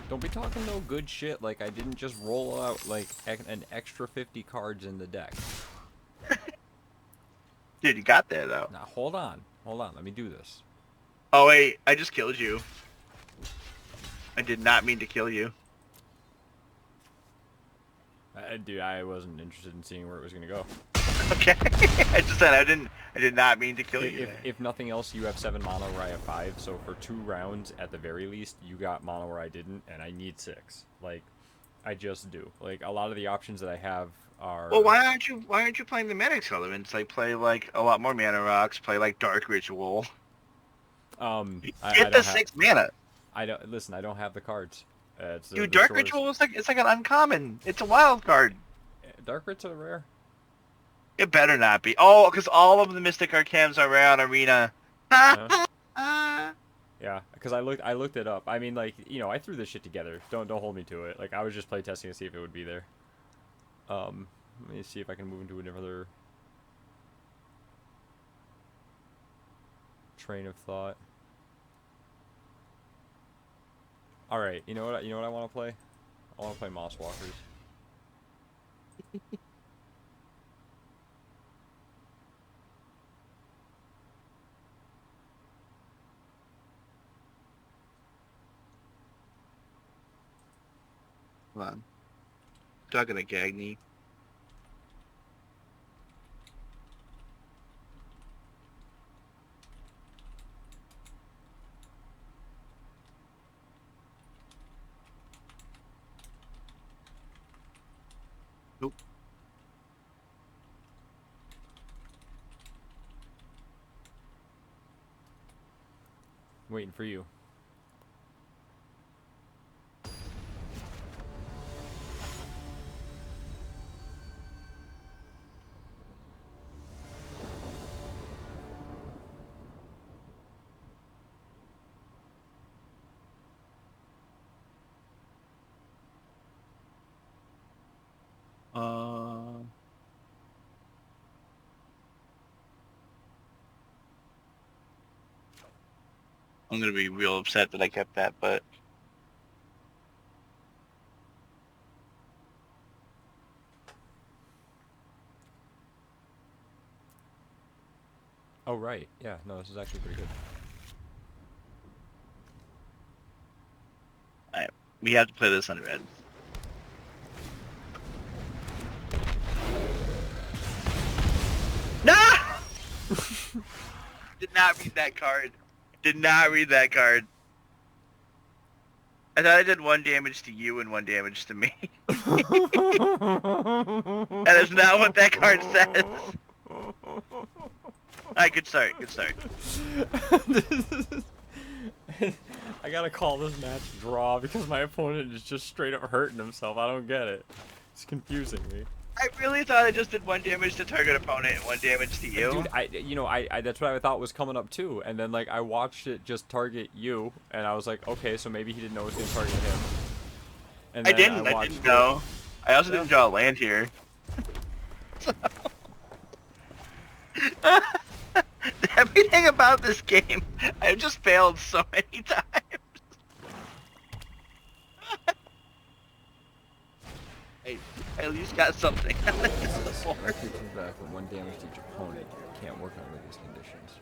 Don't be talking no good shit like I didn't just roll out like an extra 50 cards in the deck. Dude, you got there though. Now hold on. Hold on. Let me do this. Oh wait, I just killed you. I did not mean to kill you. Dude, I wasn't interested in seeing where it was gonna go. Okay. I just said I did not mean to kill you. If nothing else, you have 7 mana where I have 5. So for 2 rounds at the very least, you got mana where I didn't, and I need 6. Like, I just do. Like a lot of the options that I have are. Well, why aren't you playing the Medics elements? Like play like a lot more mana rocks. Play like Dark Ritual. I Get don't the have, 6 mana. I don't listen. I don't have the cards. Dude, Dark Ritual is it's like an uncommon. It's a wild card. Dark Rits are rare. It better not be. Oh, because all of the Mystic Arcans are rare on Arena. Yeah, because I looked it up. I mean, like, you know, I threw this shit together. Don't hold me to it. Like, I was just play testing to see if it would be there. Let me see if I can move into another train of thought. All right, you know what I want to play? I want to play Moss Walkers. Hold on. Talking to Gagny. Nope. Waiting for you. I'm gonna be real upset that I kept that, but Oh right, yeah. No, this is actually pretty good. We have to play this on red. No! Did not read that card. Did not read that card. I thought I did 1 damage to you and 1 damage to me. That is not what that card says. Alright, good start. Good start. I gotta call this match draw because my opponent is just straight up hurting himself. I don't get it. It's confusing me. I really thought I just did 1 damage to target opponent and 1 damage to you. Dude, I that's what I thought was coming up too, and then like I watched it just target you, and I was like, okay, so maybe he didn't know it was gonna target him. And I then didn't know. I also didn't draw a land here. Everything about this game, I've just failed so many times. Hey, I at least got something. If you come back with 1 damage to each opponent, you can't work under these conditions.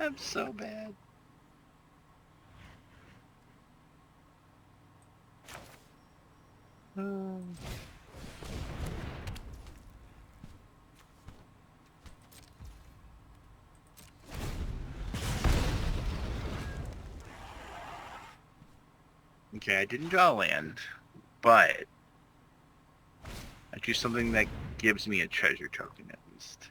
I'm so bad. Okay, I didn't draw land, but I do something that gives me a treasure token at least.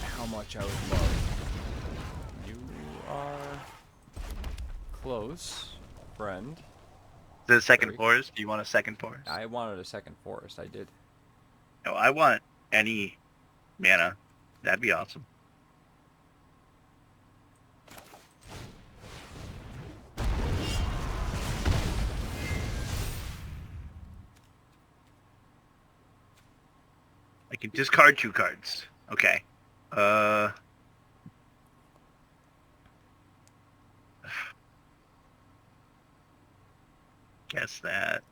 How much I would love. You are close, friend. The second forest? Do you want a second forest? I wanted a second forest. I did. No, I want any mana. That'd be awesome. I can discard 2 cards. Okay. Guess that.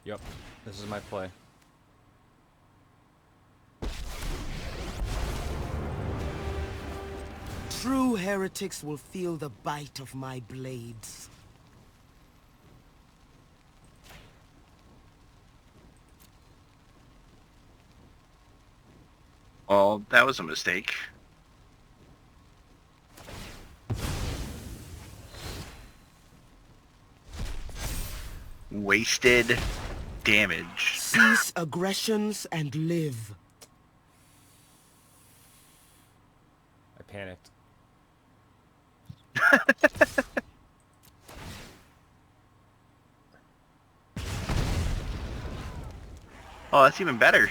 Yep, this is my play. True heretics will feel the bite of my blades. Well, that was a mistake. Wasted damage. Cease aggressions and live. I panicked. Oh, that's even better.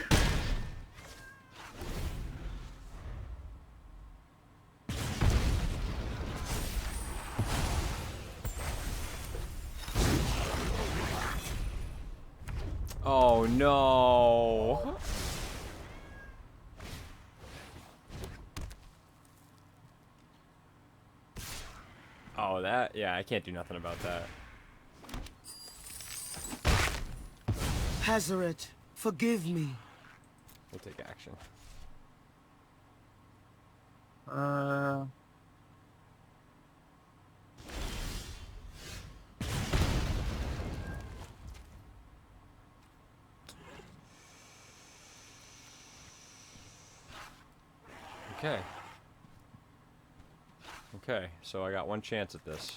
Oh no! Oh, that, yeah, I can't do nothing about that. Hazaret, forgive me. We'll take action. Okay. Okay, so I got one chance at this.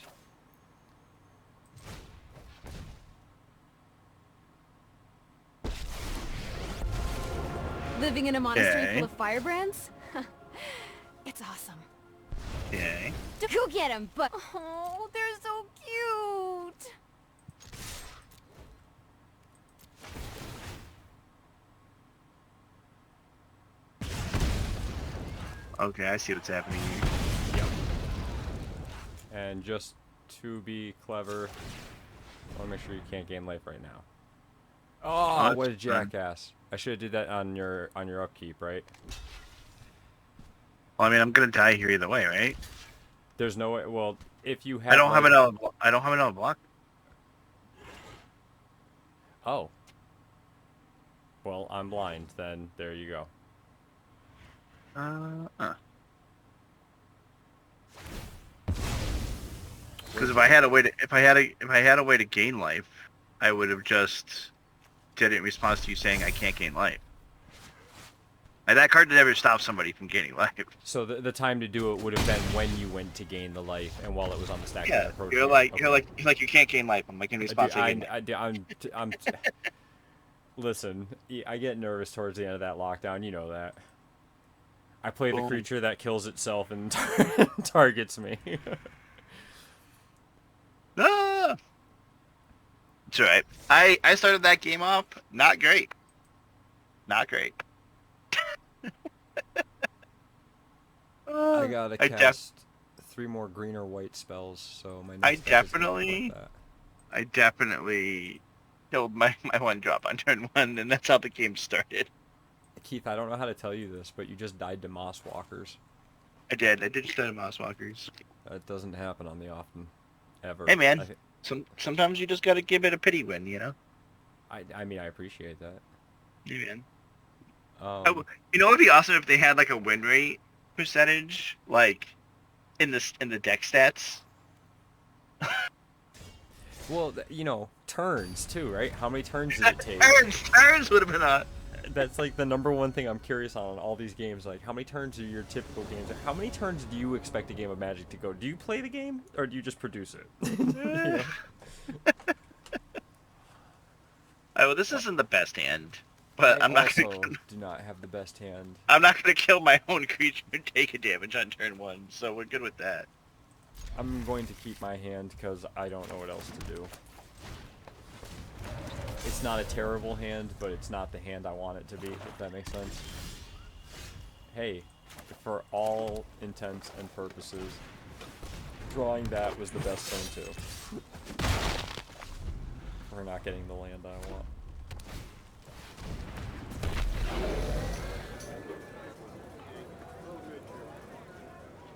Living in a monastery Okay. full of firebrands? It's awesome. Okay. Go get them, but oh, they're so cute. Okay, I see what's happening here. Yep. And just to be clever, I want to make sure you can't gain life right now. Oh, what a that's fine. jackass! I should have did that on your upkeep, right? Well, I mean, I'm gonna die here either way, right? There's no way. Well, if you have. I don't have life- another. I don't have another block. Oh. Well, I'm blind. Then there you go. Because if I had a way to, if I had a way to gain life, I would have just did it in response to you saying I can't gain life. Like, that card never stops somebody from gaining life. So the time to do it would have been when you went to gain the life, and while it was on the stack. Yeah, approach you're you. like Okay. you're like you can't gain life. I'm like in response to gain life. I'm listen, I get nervous towards the end of that lockdown. You know that. I play the Boom. creature that kills itself and targets me. Ah! It's alright. I started that game off not great. Not great. I gotta I cast 3 more green or white spells, so my I next deck is gonna definitely- reflect that. I definitely killed my one drop on turn 1, and that's how the game started. Keith, I don't know how to tell you this, but you just died to Moss Walkers. I did start Mouse Walkers. That doesn't happen on the often, ever. Hey, man. I, thi- Sometimes you just gotta give it a pity win, you know? I mean, I appreciate that. Yeah, man. Um, You know, it'd be awesome if they had like a win rate percentage, like in the deck stats. well, you know, turns too, right? How many turns did it take? Turns would have been a. That's like the number one thing I'm curious on all these games. Like, how many turns are your typical games? How many turns do you expect a game of Magic to go? Do you play the game, or do you just produce it? You know? Oh, well, this isn't the best hand, but I I'm not also gonna. do not have the best hand. I'm not gonna kill my own creature and take a damage on turn 1, so we're good with that. I'm going to keep my hand because I don't know what else to do. It's not a terrible hand, but it's not the hand I want it to be, if that makes sense. Hey, for all intents and purposes, drawing that was the best thing too. We're not getting the land I want.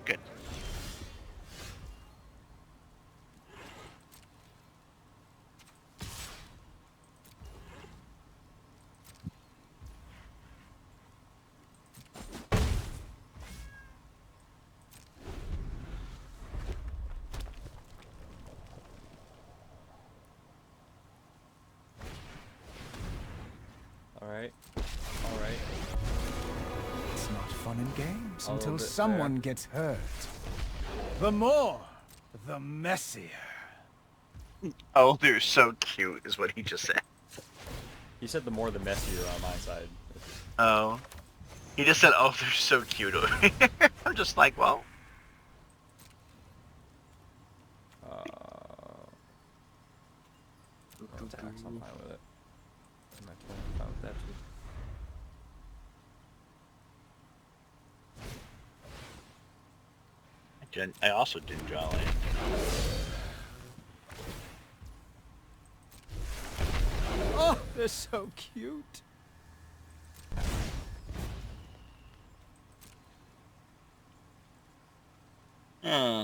Good. Alright. Alright. It's not fun and games A little until bit someone there. gets hurt. The more, the messier. Oh, they're so cute, is what he just said. He said the more the messier on my side. Oh. He just said, oh, they're so cute. I'm just like, well, Attacks, I'm fine with it. I'm totally fine with that too. I also didn't draw land. Oh, they're so cute. Hmm.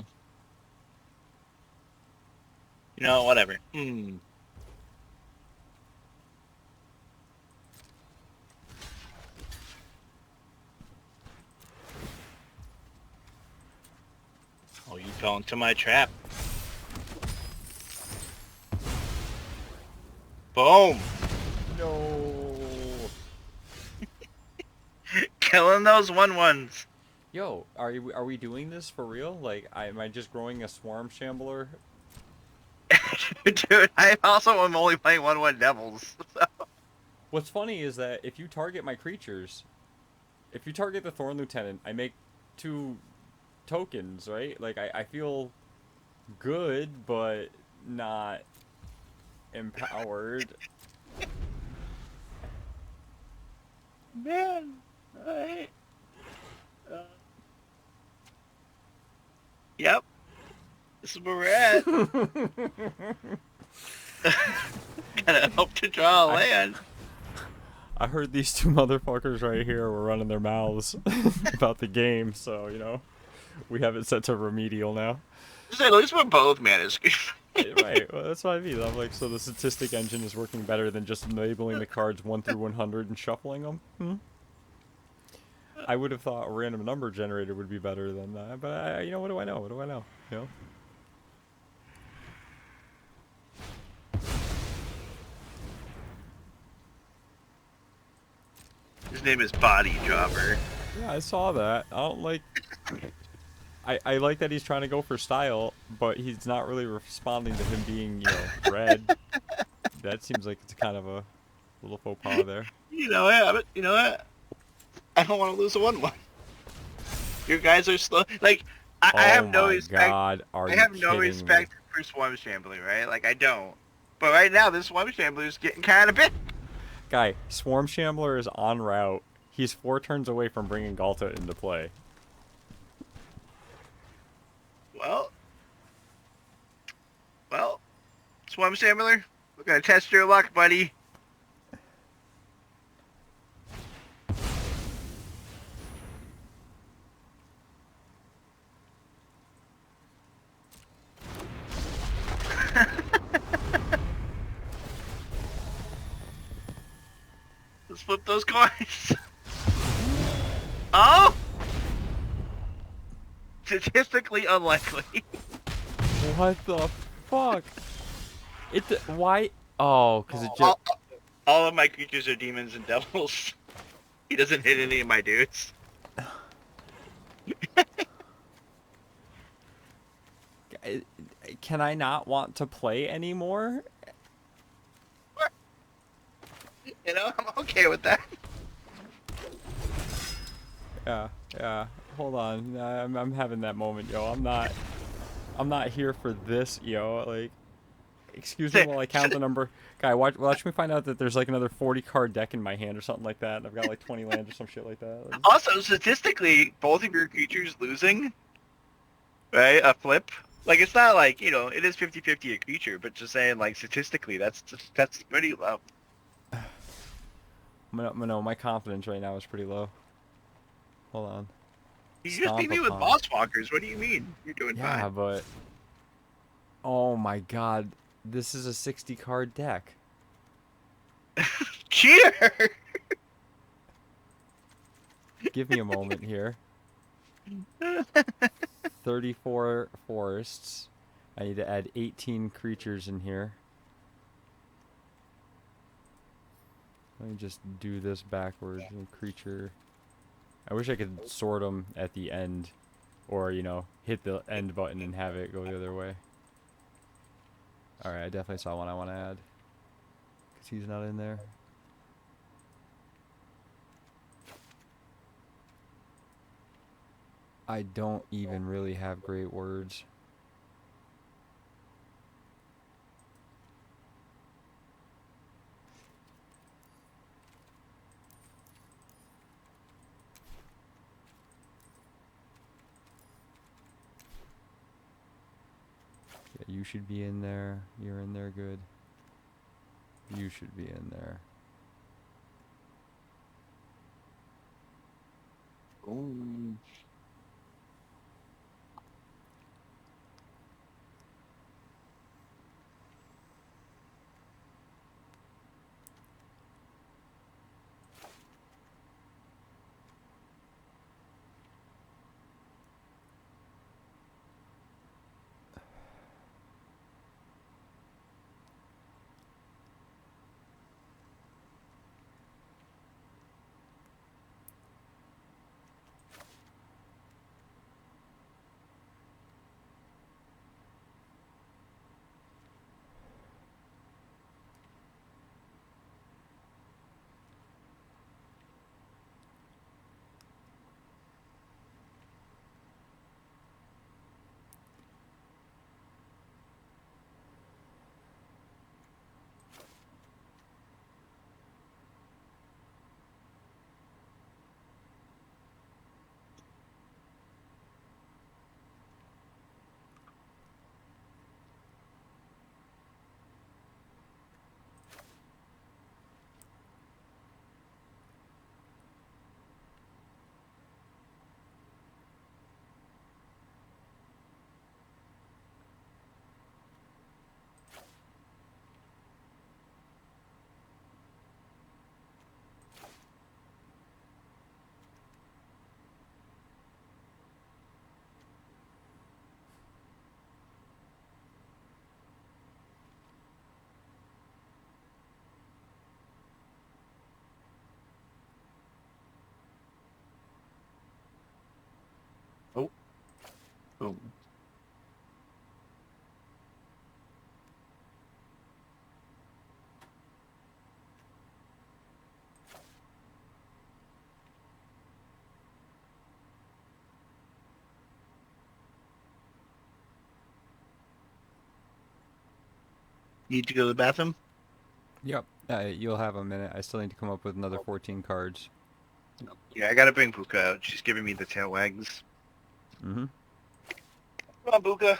You know, whatever. Hmm. Fell into my trap. Boom! No. Killing those 1/1s. Yo, are we doing this for real? Like, am I just growing a swarm shambler? Dude, I also am only playing 1/1 devils. So. What's funny is that if you target my creatures, if you target the Thorn Lieutenant, I make 2 tokens, right? Like, I feel good, but not empowered. Man, alright. Yep. This is where we're at. Gotta hope to draw a land. I heard these 2 motherfuckers right here were running their mouths about the game, so, you know, we have it set to remedial now. At least we're both manuscript. Right, well, that's what I mean. I'm like, so the statistic engine is working better than just labeling the cards 1 through 100 and shuffling them? I would have thought a random number generator would be better than that, but you know, what do I know? What do I know? You know? His name is Body Dropper. Yeah, I saw that. I don't like... I like that he's trying to go for style, but he's not really responding to him being, you know, red. That seems like it's kind of a little faux pas there. You know what? You know what? I don't want to lose a 1/1. Your guys are slow. Like, I have no respect. God, are I have you no kidding respect me? for Swarm Shambler, right? Like, I don't. But right now, this Swarm Shambler is getting kind of big. Guy, Swarm Shambler is en route. He's 4 turns away from bringing Galta into play. Well, Swarm Shambler, we're gonna test your luck, buddy. Let's flip those coins. Oh! Statistically unlikely. What the fuck? Why? Oh, because it just... All of my creatures are demons and devils. He doesn't hit any of my dudes. Can I not want to play anymore? You know, I'm okay with that. Yeah. Hold on. I'm having that moment, yo. I'm not here for this, yo. Like, excuse me while I count the number. Guy, watch me find out that there's like another 40 card deck in my hand or something like that, and I've got like 20 lands or some shit like that. Like, Also, statistically, both of your creatures losing, right? A flip. Like, it's not like, you know, it is 50-50 a creature, but just saying, like, statistically, that's pretty low. no, my confidence right now is pretty low. Hold on. You just beat me with Boss Walkers. What do you mean? You're doing Yeah, fine. but... Oh my god. This is a 60 card deck. Cheater! Give me a moment here. 34 forests. I need to add 18 creatures in here. Let me just do this backwards. Creature. I wish I could sort them at the end. Or, you know, hit the end button and have it go the other way. Alright, I definitely saw one I want to add. Because he's not in there. I don't even really have great words. Yeah, you should be in there. You're in there good. You should be in there. Ooh. Boom. Need to go to the bathroom? Yep. You'll have a minute. I still need to come up with another 14 cards. Yeah, I gotta bring Buka out. She's giving me the tail wags. Mm-hmm. Come on, Buka.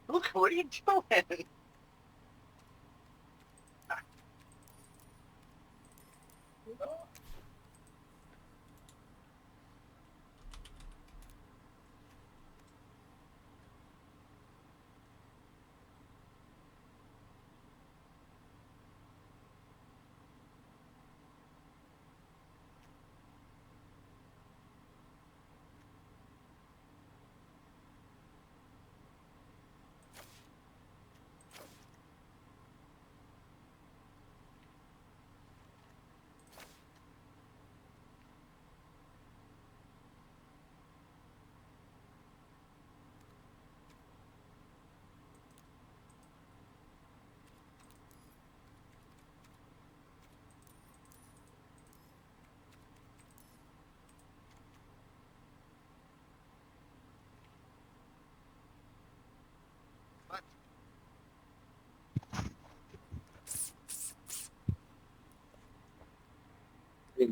Look, what are you doing?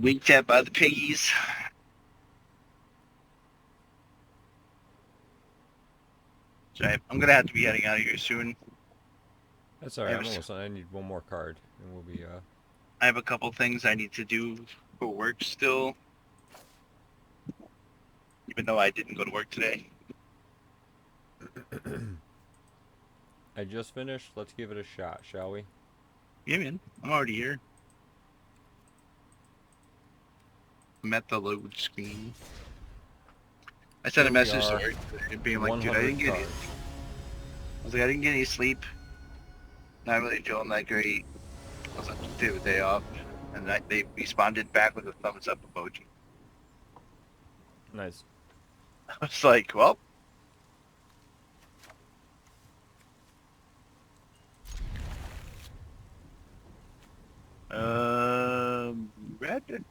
winked at by the piggies. So I'm gonna have to be heading out of here soon. That's alright. I'm almost done. I need one more card, and we'll be. I have a couple things I need to do for work still, even though I didn't go to work today. I just finished. Let's give it a shot, shall we? Yeah, man. I'm already here. I'm at the load screen. I sent a Here we message to are, work being like, dude, I didn't get any. cards. I was like, I didn't get any sleep. Not really feeling that great. I was like, dude, day off. And they responded back with a thumbs up emoji. Nice. I was like, well. Red?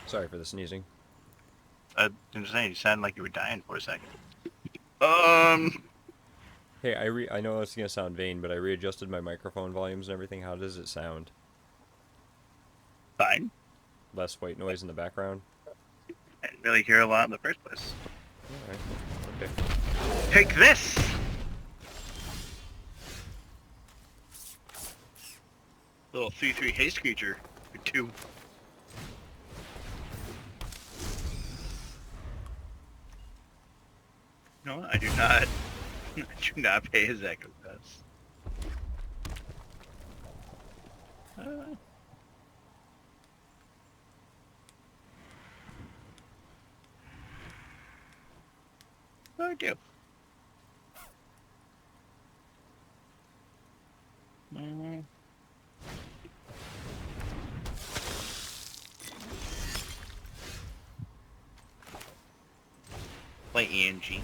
Sorry for the sneezing. I'm just saying, you sounded like you were dying for a second. Hey, I know it's gonna sound vain, but I readjusted my microphone volumes and everything. How does it sound? Fine. Less white noise in the background? I didn't really hear a lot in the first place. Alright. Okay. Take this! Little 3/3 haste creature for 2. No, I do not. I do not pay his echo dust. I do. Play Angie.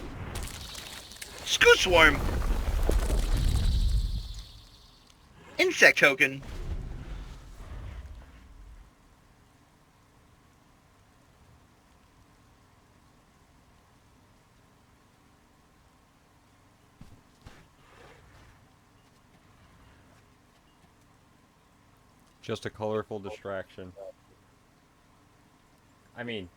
Scoot Swarm! Insect token. Just a colorful distraction. I mean,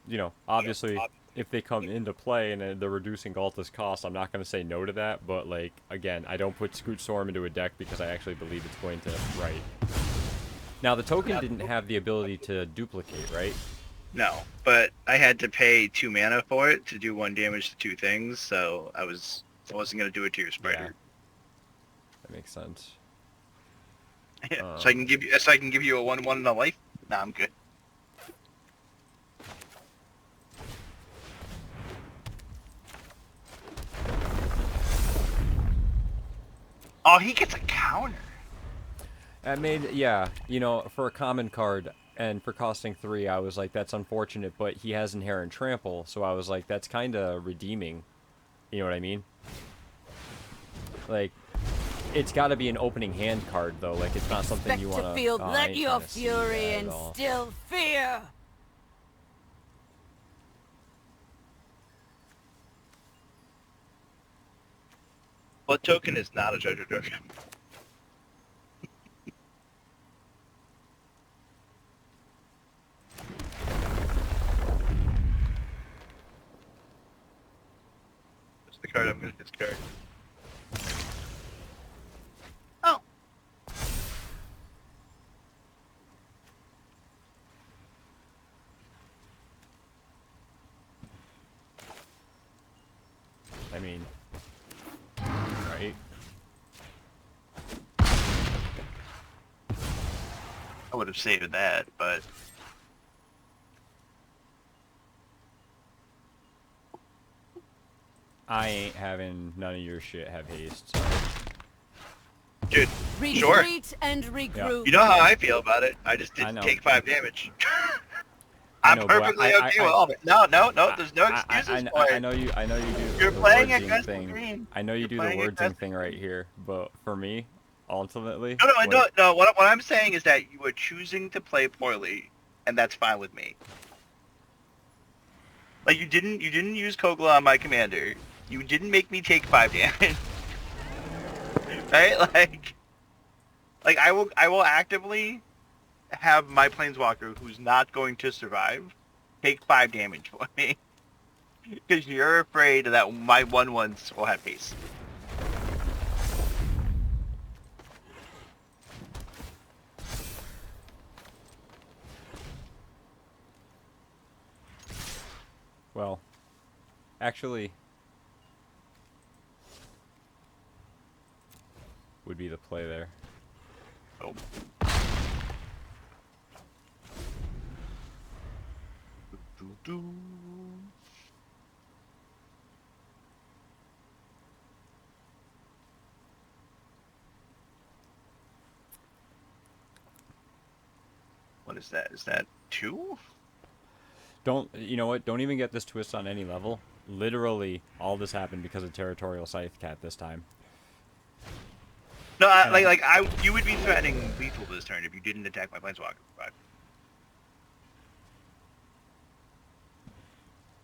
you know, obviously, if they come into play and they're reducing Galta's cost, I'm not going to say no to that, but, like, again, I don't put Scoot Storm into a deck because I actually believe it's going to write. Now, the token didn't have the ability to duplicate, right? No, but I had to pay 2 mana for it to do 1 damage to 2 things, so I wasn't gonna do it to your spider. That makes sense. Yeah. So I can give you a 1/1 in a life. Nah, I'm good. Oh, he gets a counter. That made, yeah, you know, for a common card and for costing 3, I was like, that's unfortunate, but he has Inherent Trample, so I was like, that's kind of redeeming. You know what I mean? Like, it's got to be an opening hand card, though. Like, it's not something you want to feel I let ain't your tryna see fury that at and all. still fear. What token is not a Jojo token? That's the card I'm gonna discard. Oh. I mean, right? I would have saved that, but I ain't having none of your shit have haste. So. Dude, Retreat and regroup. you know how I feel about it. I just I didn't know. take 5 damage. I I'm know, but perfectly I- okay with all of it. No, there's no excuses for I it. know you. I know you do. You're the playing wordsing aggressive thing. green. I know you You're do the playing wordsing aggressive thing right here, but for me, ultimately, No. What I'm saying is that you are choosing to play poorly, and that's fine with me. Like you didn't use Kogla on my commander. You didn't make me take 5 damage. Right? Like I will actively have my planeswalker who's not going to survive take 5 damage for me. Because you're afraid that my 1/1s will have haste. Well, actually, would be the play there. Oh. Do. What is that? Is that 2? You know what? Don't even get this twist on any level. Literally, all this happened because of Territorial Scythe Cat this time. No, you would be threatening lethal this turn if you didn't attack my planeswalker. Right?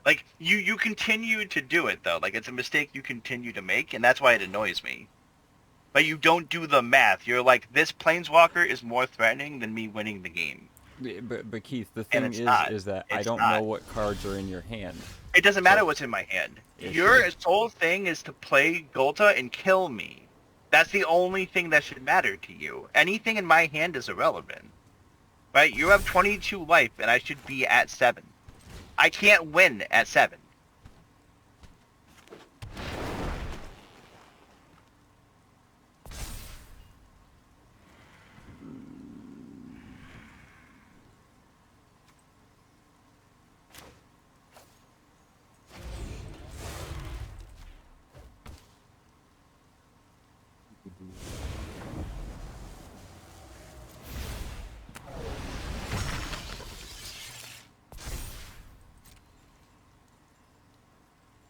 Like you continue to do it though. Like it's a mistake you continue to make, and that's why it annoys me. But you don't do the math. You're like, this planeswalker is more threatening than me winning the game. But Keith, the And thing it's not. is that I It's don't not. know what cards are in your hand. It doesn't matter what's in my hand. It Your should. sole thing is to play Golta and kill me. That's the only thing that should matter to you. Anything in my hand is irrelevant. Right? You have 22 life, and I should be at 7. I can't win at 7.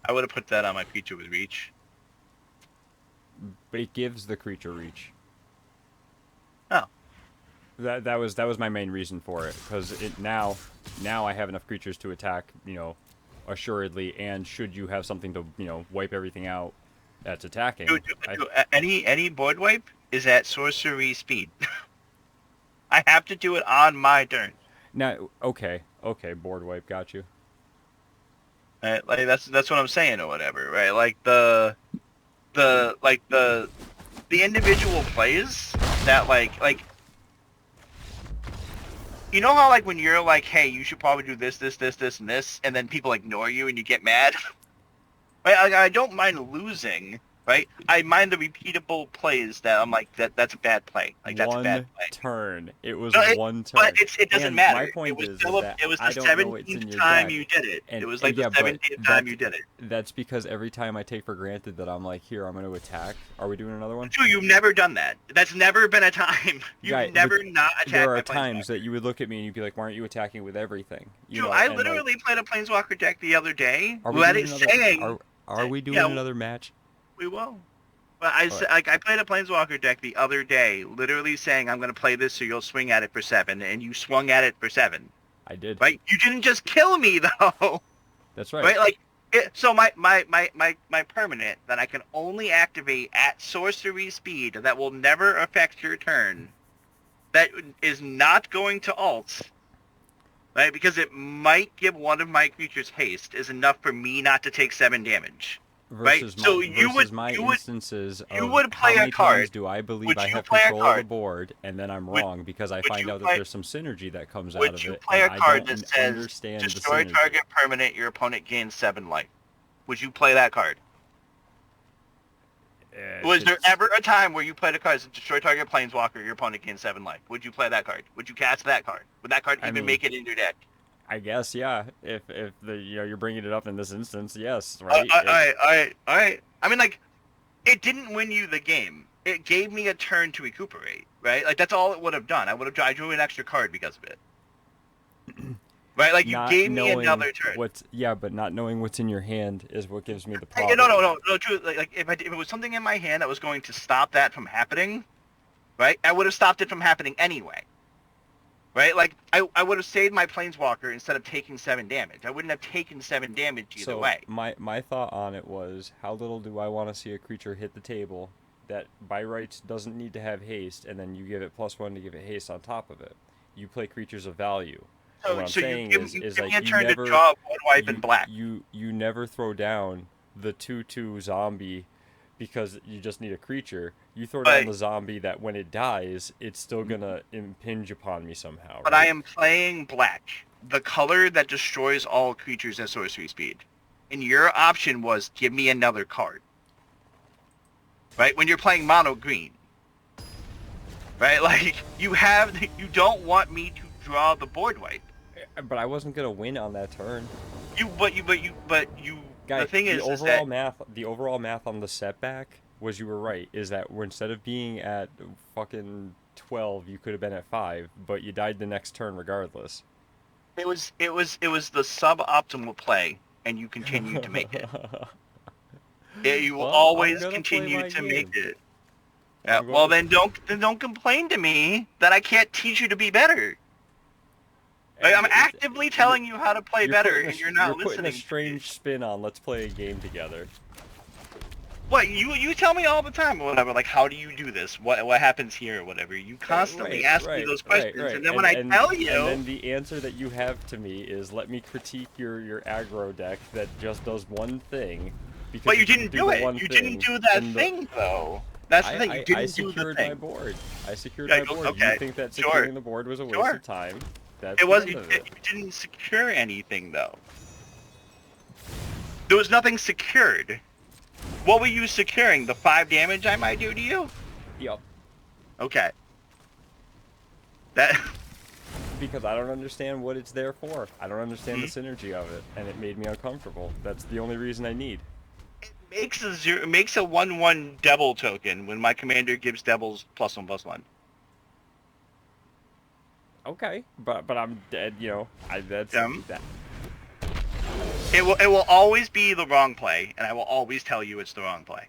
I would have put that on my creature with reach. But it gives the creature reach. Oh. That was my main reason for it, because now I have enough creatures to attack, assuredly, and should you have something to wipe everything out that's attacking. Dude, any board wipe is at sorcery speed. I have to do it on my turn. Now, okay, board wipe, got you. Right? Like that's what I'm saying or whatever, right? Like the individual plays that like you know how like when you're like, hey, you should probably do this, and this, and then people ignore you and you get mad. Right? Like, I don't mind losing, right? I mind the repeatable plays that I'm like that's a bad play. Like that's a bad play. Turn. It was No, one turn. But it doesn't And matter. My point it was is still that it was I the don't know what's in 17th your time deck. you did it. And, It was like the yeah, but 17th time you did it. That's because every time I take for granted that I'm like, here, I'm going to attack. Are we doing another one? True, you've never done that. That's never been a time. You've Right, never but not attacked There are my times Planeswalker. that you would look at me and you'd be like, why aren't you attacking with everything? Dude, I literally played a Planeswalker deck the other day. Are we Let doing it another, saying are we doing Yeah, another match? we will. But I played a Planeswalker deck the other day, literally saying I'm going to play this so you'll swing at it for 7, and you swung at it for 7. I did. Right? You didn't just kill me though. That's right. Right? Like so my permanent that I can only activate at sorcery speed that will never affect your turn, that is not going to alt, right? Because it might give one of my creatures haste, is enough for me not to take 7 damage. Right? Versus So my you would instances you of would play how a many card. times do I believe Would I you have play a control of the card? board, and then I'm Would- wrong because I would find you out that play- there's some synergy that comes out Would of you it. play and a I card don't that says understand destroy the synergy. target permanent, your opponent gains 7 life? Would you play that card? Was there ever a time where you played a card that said destroy target planeswalker, your opponent gains 7 life? Would you play that card? Would you cast that card? Would that card even make it in your deck? I guess, yeah. If the you're bringing it up in this instance, yes, All right. right, all right, all right. I mean, like, it didn't win you the game. It gave me a turn to recuperate, right? Like that's all it would have done. I drew an extra card because of it. Right? Like you Not gave me knowing another turn. but not knowing what's in your hand is what gives me the Hey, problem. no. True. Like if it was something in my hand that was going to stop that from happening, right? I would have stopped it from happening anyway. Right? Like I would have saved my planeswalker instead of taking 7 damage. I wouldn't have taken 7 damage either So way. my thought on it was, how little do I want to see a creature hit the table that by rights doesn't need to have haste, and then you give it +1 to give it haste on top of it. You play creatures of value. And what I'm saying you is give like me a you turn never to draw one wipe you, and black. you never throw down the 2/2 zombie because you just need a creature. You throw down the zombie that when it dies, it's still gonna impinge upon me somehow. But right? I am playing black, the color that destroys all creatures at sorcery speed. And your option was give me another card. Right? When you're playing mono green. Right? Like you don't want me to draw the board wipe. But I wasn't gonna win on that turn. Guy, the thing is the overall math on the setback was, you were right, is that instead of being at fucking 12, you could have been at 5, but you died the next turn regardless. it was the suboptimal play, and you continue to make it. You will always continue to make it. Yeah, well then don't complain to me that I can't teach you to be better. Like, I'm actively telling you how to play better, and you're not listening. You're putting a strange spin on let's play a game together. What you tell me all the time or whatever, like how do you do this? What happens here or whatever? You constantly ask me those questions, and then when I tell you, and then the answer that you have to me is let me critique your aggro deck that just does one thing. But you didn't do it. You didn't do that thing though. That's the thing. You didn't do the thing. I secured my board. I secured my board. Okay. You think that securing the board was a waste of time? That's it wasn't. You didn't secure anything though. There was nothing secured. What were you securing? The 5 damage I might do to you? Yep. Okay. That. Because I don't understand what it's there for. I don't understand the synergy of it, and it made me uncomfortable. That's the only reason I need. It makes a 1/1 devil token when my commander gives devils +1/+1. Okay, but I'm dead. That's that. It will always be the wrong play, and I will always tell you it's the wrong play.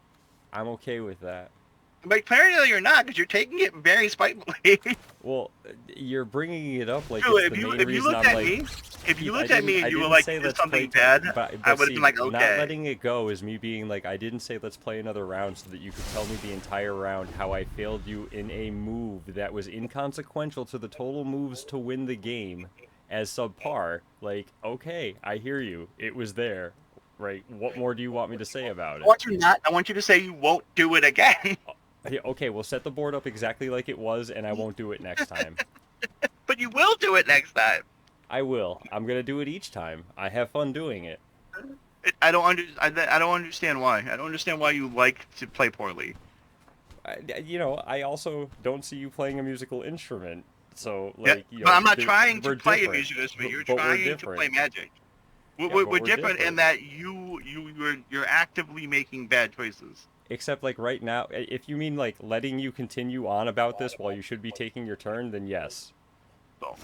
I'm okay with that. But apparently you're not, because you're taking it very spitefully. Well, you're bringing it up like Dude, it's the main reason I'm like. If you looked at me and you were like, "This is something bad," I would have been like, "Okay." Not letting it go is me being like, I didn't say let's play another round so that you could tell me the entire round how I failed you in a move that was inconsequential to the total moves to win the game as subpar. Like, okay, I hear you. It was there. Right? What more do you want me to say about it? I want you to say you won't do it again. Okay, we'll set the board up exactly like it was, and I won't do it next time. But you will do it next time. I will. I'm gonna do it each time. I have fun doing it. I don't understand why. I don't understand why you like to play poorly. I also don't see you playing a musical instrument. So, but I'm not trying to play a musical instrument. You're trying to play Magic. We're different in that you're actively making bad choices. Except, like, right now, if you mean, like, letting you continue on about this while you should be taking your turn, then yes. So.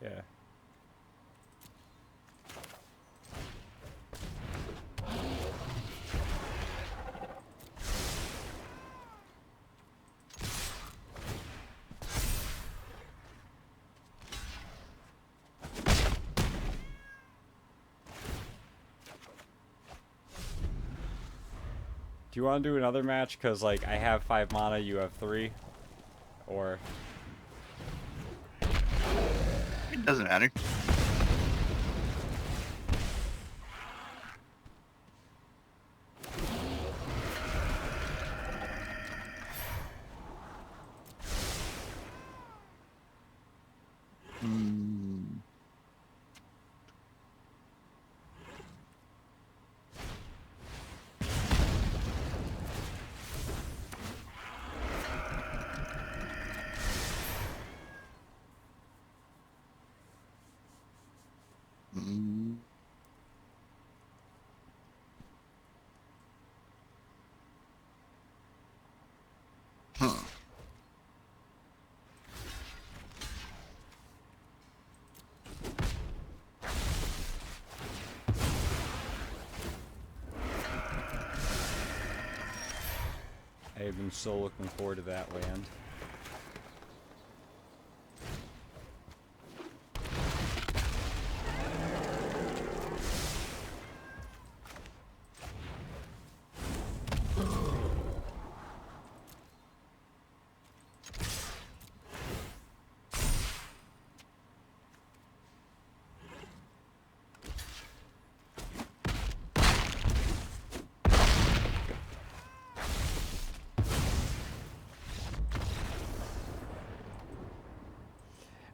Yeah. Do you want to do another match? Because, like, I have 5 mana, you have 3. Or... It doesn't matter. I have been so looking forward to that land.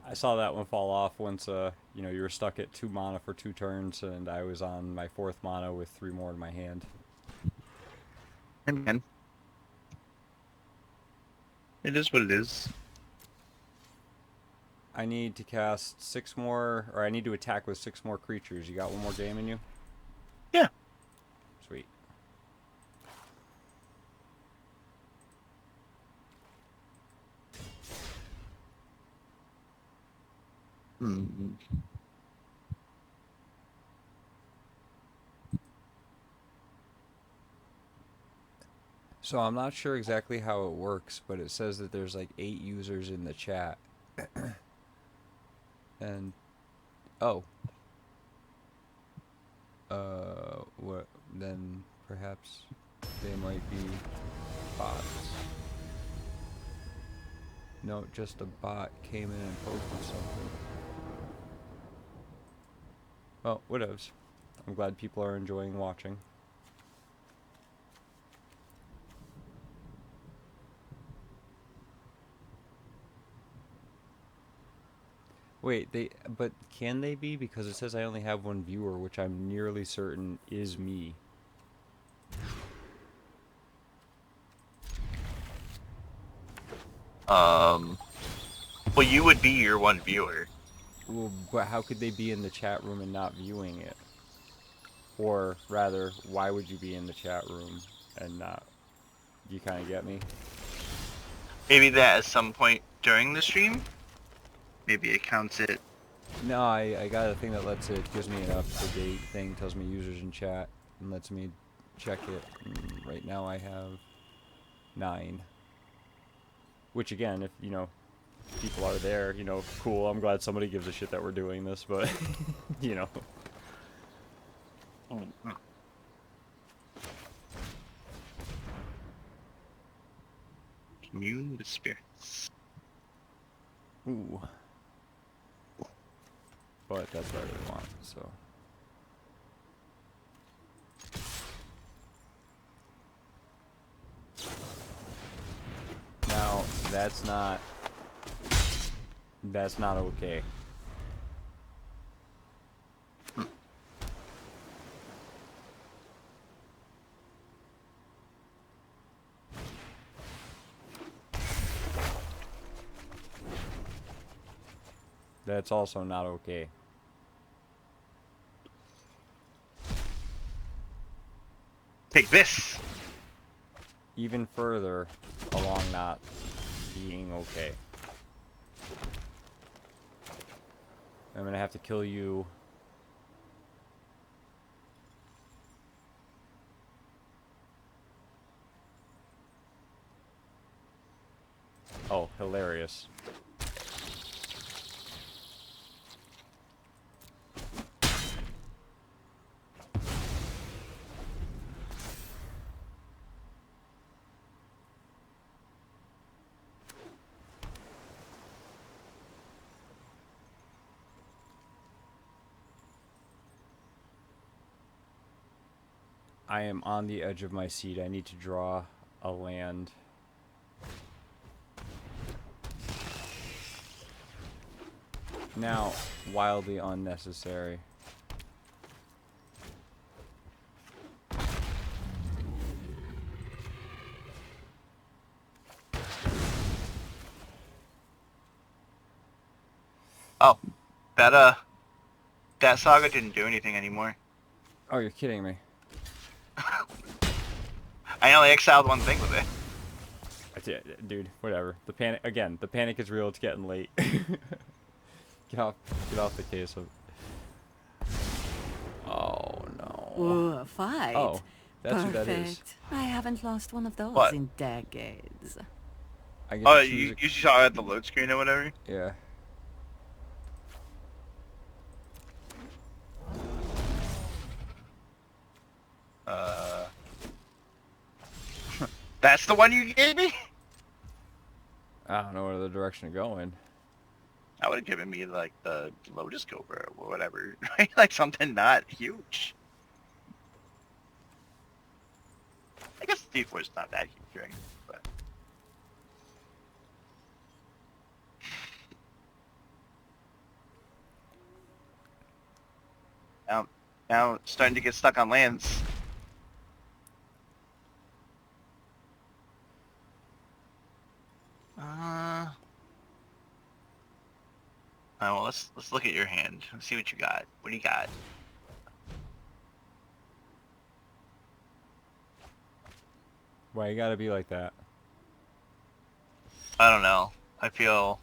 I saw that one fall off once, you know, you were stuck at 2 mana for 2 turns, and I was on my 4th mana with 3 more in my hand. And again, it is what it is. I need to cast 6 more, or I need to attack with 6 more creatures. You got 1 more game in you? Yeah. Sweet. So I'm not sure exactly how it works, but it says that there's like 8 users in the chat. And oh. What then perhaps they might be bots. No, just a bot came in and posted something. Well, whatevs. I'm glad people are enjoying watching. Wait, but can they be? Because it says I only have 1 viewer, which I'm nearly certain is me. Well, you would be your 1 viewer. Well, but how could they be in the chat room and not viewing it? Or rather, why would you be in the chat room and not? Do you kind of get me? Maybe that at some point during the stream. Maybe it counts it. No, I got a thing that gives me an up-to-date thing, tells me users in chat, and lets me check it. And right now I have 9. Which again, if, you know, people are there, you know, cool, I'm glad somebody gives a shit that we're doing this, but, you know. Commune with spirits. Ooh. But that's what I really want, so. Now, that's not okay. That's also not okay. Take this! Even further along not being okay. I'm gonna have to kill you. Oh, hilarious. I am on the edge of my seat. I need to draw a land. Now, wildly unnecessary. Oh, that saga didn't do anything anymore. Oh, you're kidding me. I only exiled one thing with it. Dude, whatever. The panic again. The panic is real. It's getting late. Get off the case of. Oh no. Ooh, a fight. Oh, that's Perfect. who that is. I haven't lost one of those What? in decades. I get Oh, to choose you saw it at the load screen or whatever? yeah. That's the one you gave me? I don't know where the direction to go in. I would have given me like the Lotus Cobra or whatever, right? Like something not huge. I guess the D4 is not that huge, right? But now it's starting to get stuck on lands. Well, let's look at your hand. Let's see what you got. What do you got? Why you gotta be like that? I don't know. I feel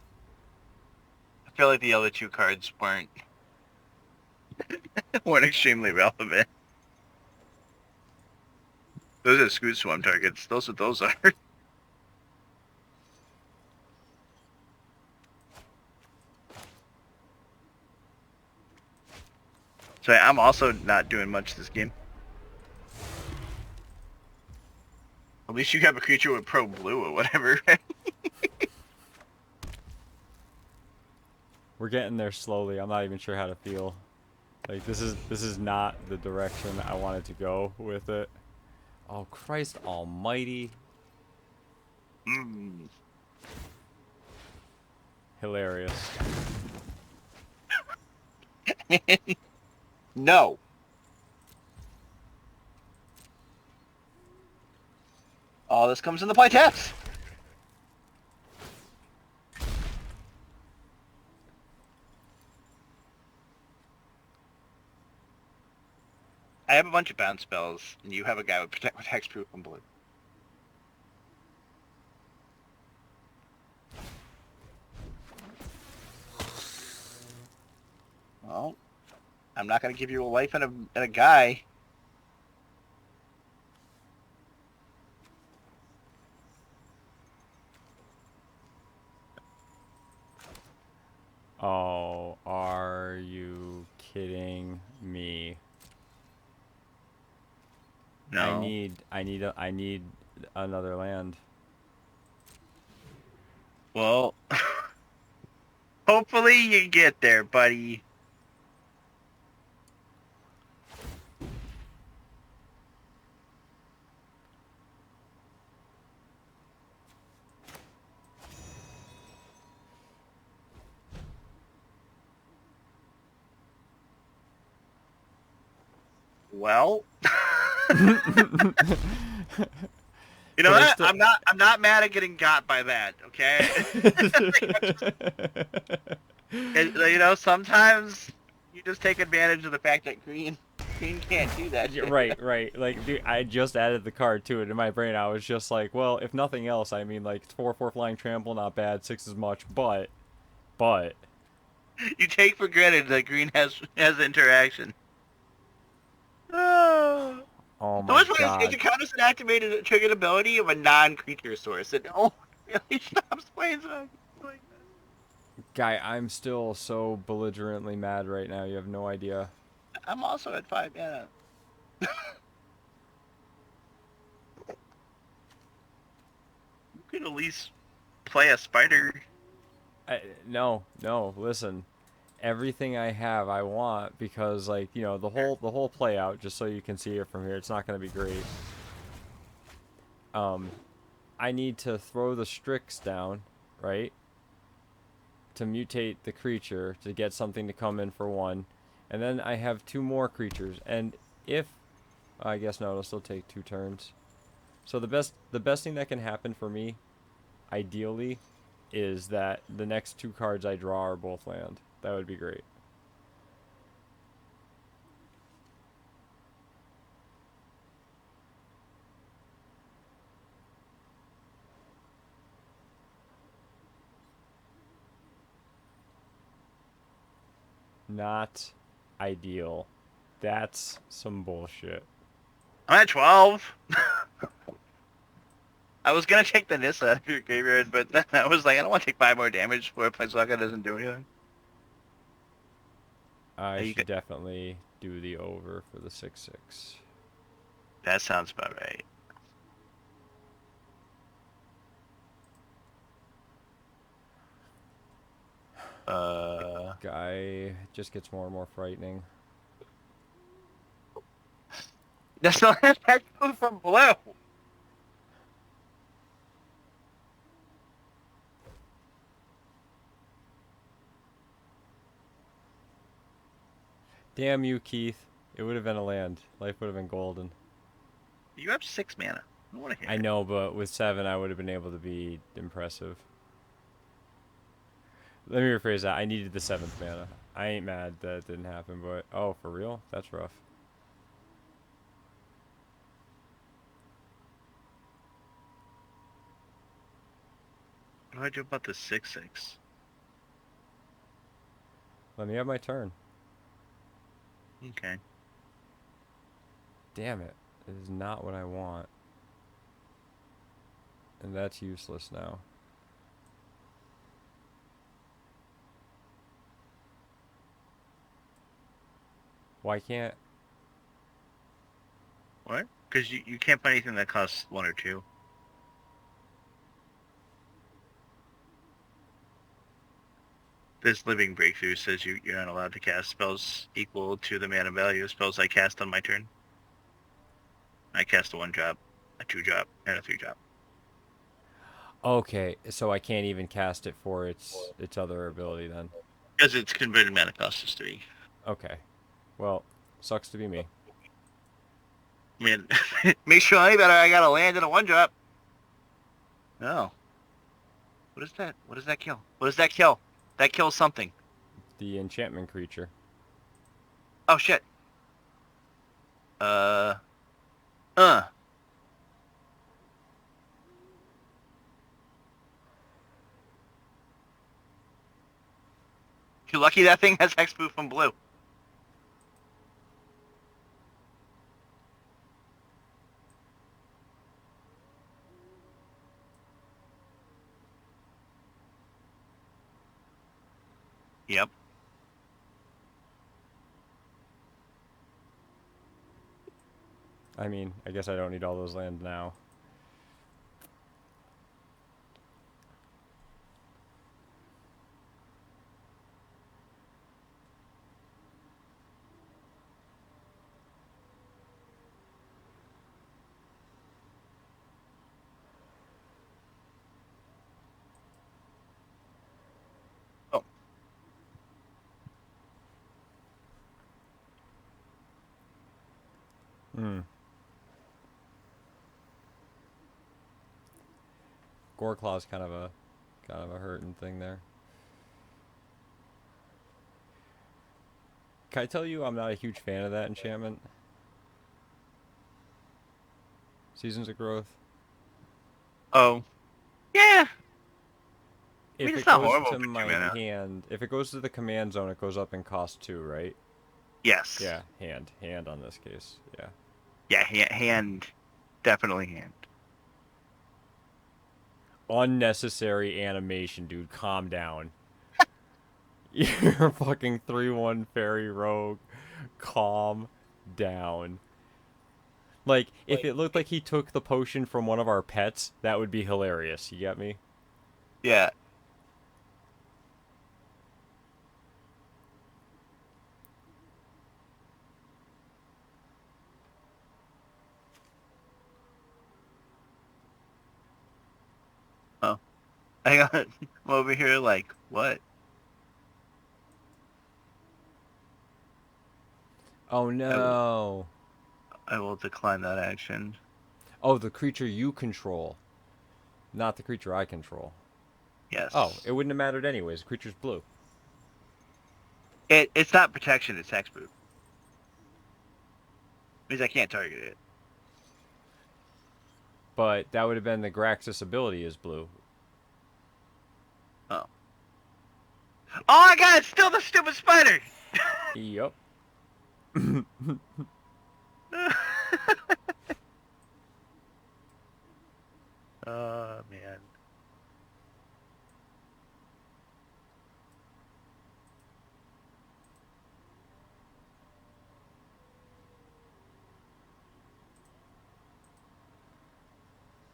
like the other two cards weren't extremely relevant. Those are Scoot Swarm targets. Those what those are. So I'm also not doing much this game. At least you have a creature with pro blue or whatever. We're getting there slowly. I'm not even sure how to feel. Like this is not the direction I wanted to go with it. Oh Christ Almighty! Mm. Hilarious. No. All this comes in the play taps. I have a bunch of bounce spells, and you have a guy with protect with hexproof and blue. Well, I'm not going to give you a life and a guy. Oh, are you kidding me? No. I need another land. Well, hopefully you get there, buddy. Well, you know what? I'm not mad at getting got by that. Okay. You know, sometimes you just take advantage of the fact that green can't do that. Shit. Right. Like, dude, I just added the card to it in my brain. I was just like, well, if nothing else, I mean, like 4/4 flying trample, not bad. 6 is much, but You take for granted that green has interaction. Oh. Oh The my worst part is god. it counters an activated triggered ability of a non-creature source. It only really stops playing so like Guy, I'm still so belligerently mad right now. You have no idea. I'm also at 5 mana. You could at least play a spider. No, no, listen. Everything I have, I want because, like, you know, the whole play out. Just so you can see it from here, it's not gonna be great. I need to throw the Strix down, right? To mutate the creature to get something to come in for 1, and then I have 2 more creatures. And if I guess no, it'll still take 2 turns. So the best thing that can happen for me, ideally, is that the next 2 cards I draw are both land. That would be great. Not ideal. That's some bullshit. I'm at 12. I was gonna take the Nissa out of your graveyard, but then I was like, I don't want to take 5 more damage before a Planeswalker doesn't do anything. I You should could- definitely do the over for the 6/6. That sounds about right. Guy just gets more and more frightening. That's not that from below. Damn you, Keith. It would have been a land. Life would have been golden. You have 6 mana. I don't want to hear I it. know, but with 7, I would have been able to be impressive. Let me rephrase that. I needed the 7th mana. I ain't mad that it didn't happen, but... Oh, for real? That's rough. What do I do about the 6/6? Let me have my turn. Okay. Damn it. It is not what I want. And that's useless now. Why can't... What? Because you can't buy anything that costs 1 or 2. This Living Breakthrough says you're not allowed to cast spells equal to the mana value of spells I cast on my turn. I cast a 1-drop, a 2-drop, and a 3-drop. Okay, so I can't even cast it for its other ability then. Because its converted mana cost is 3. Okay. Well, sucks to be me. I mean, make sure any better I got a land and a 1-drop. No. What is that? What does that kill? What does that kill? That kills something. The enchantment creature. Oh, shit. You're lucky that thing has hexproof from blue. Yep. I mean, I guess I don't need all those land now. Oh. Hmm. Goreclaw's kind of a hurting thing there. Can I tell you I'm not a huge fan of that enchantment? Seasons of Growth. Oh. Yeah. if it's it not goes horrible to for 2 my mana. hand, if it goes to the command zone, it goes up in cost too, right? Yes. Yeah, hand on this case. Yeah. Yeah, hand. Definitely hand. Unnecessary animation, dude. Calm down. You're a fucking 3/1 fairy rogue. Calm down. Like, if it looked like he took the potion from one of our pets, that would be hilarious. You get me? Yeah. Oh. Hang on. I'm over here like, what? Oh no. I will decline that action. Oh, the creature you control. Not the creature I control. Yes. Oh, it wouldn't have mattered anyways. The creature's blue. It's not protection, it's hexproof. Means I can't target it. But that would have been the Graxus ability is blue. Oh. Oh my god, it's still the stupid spider! Yup. Oh man.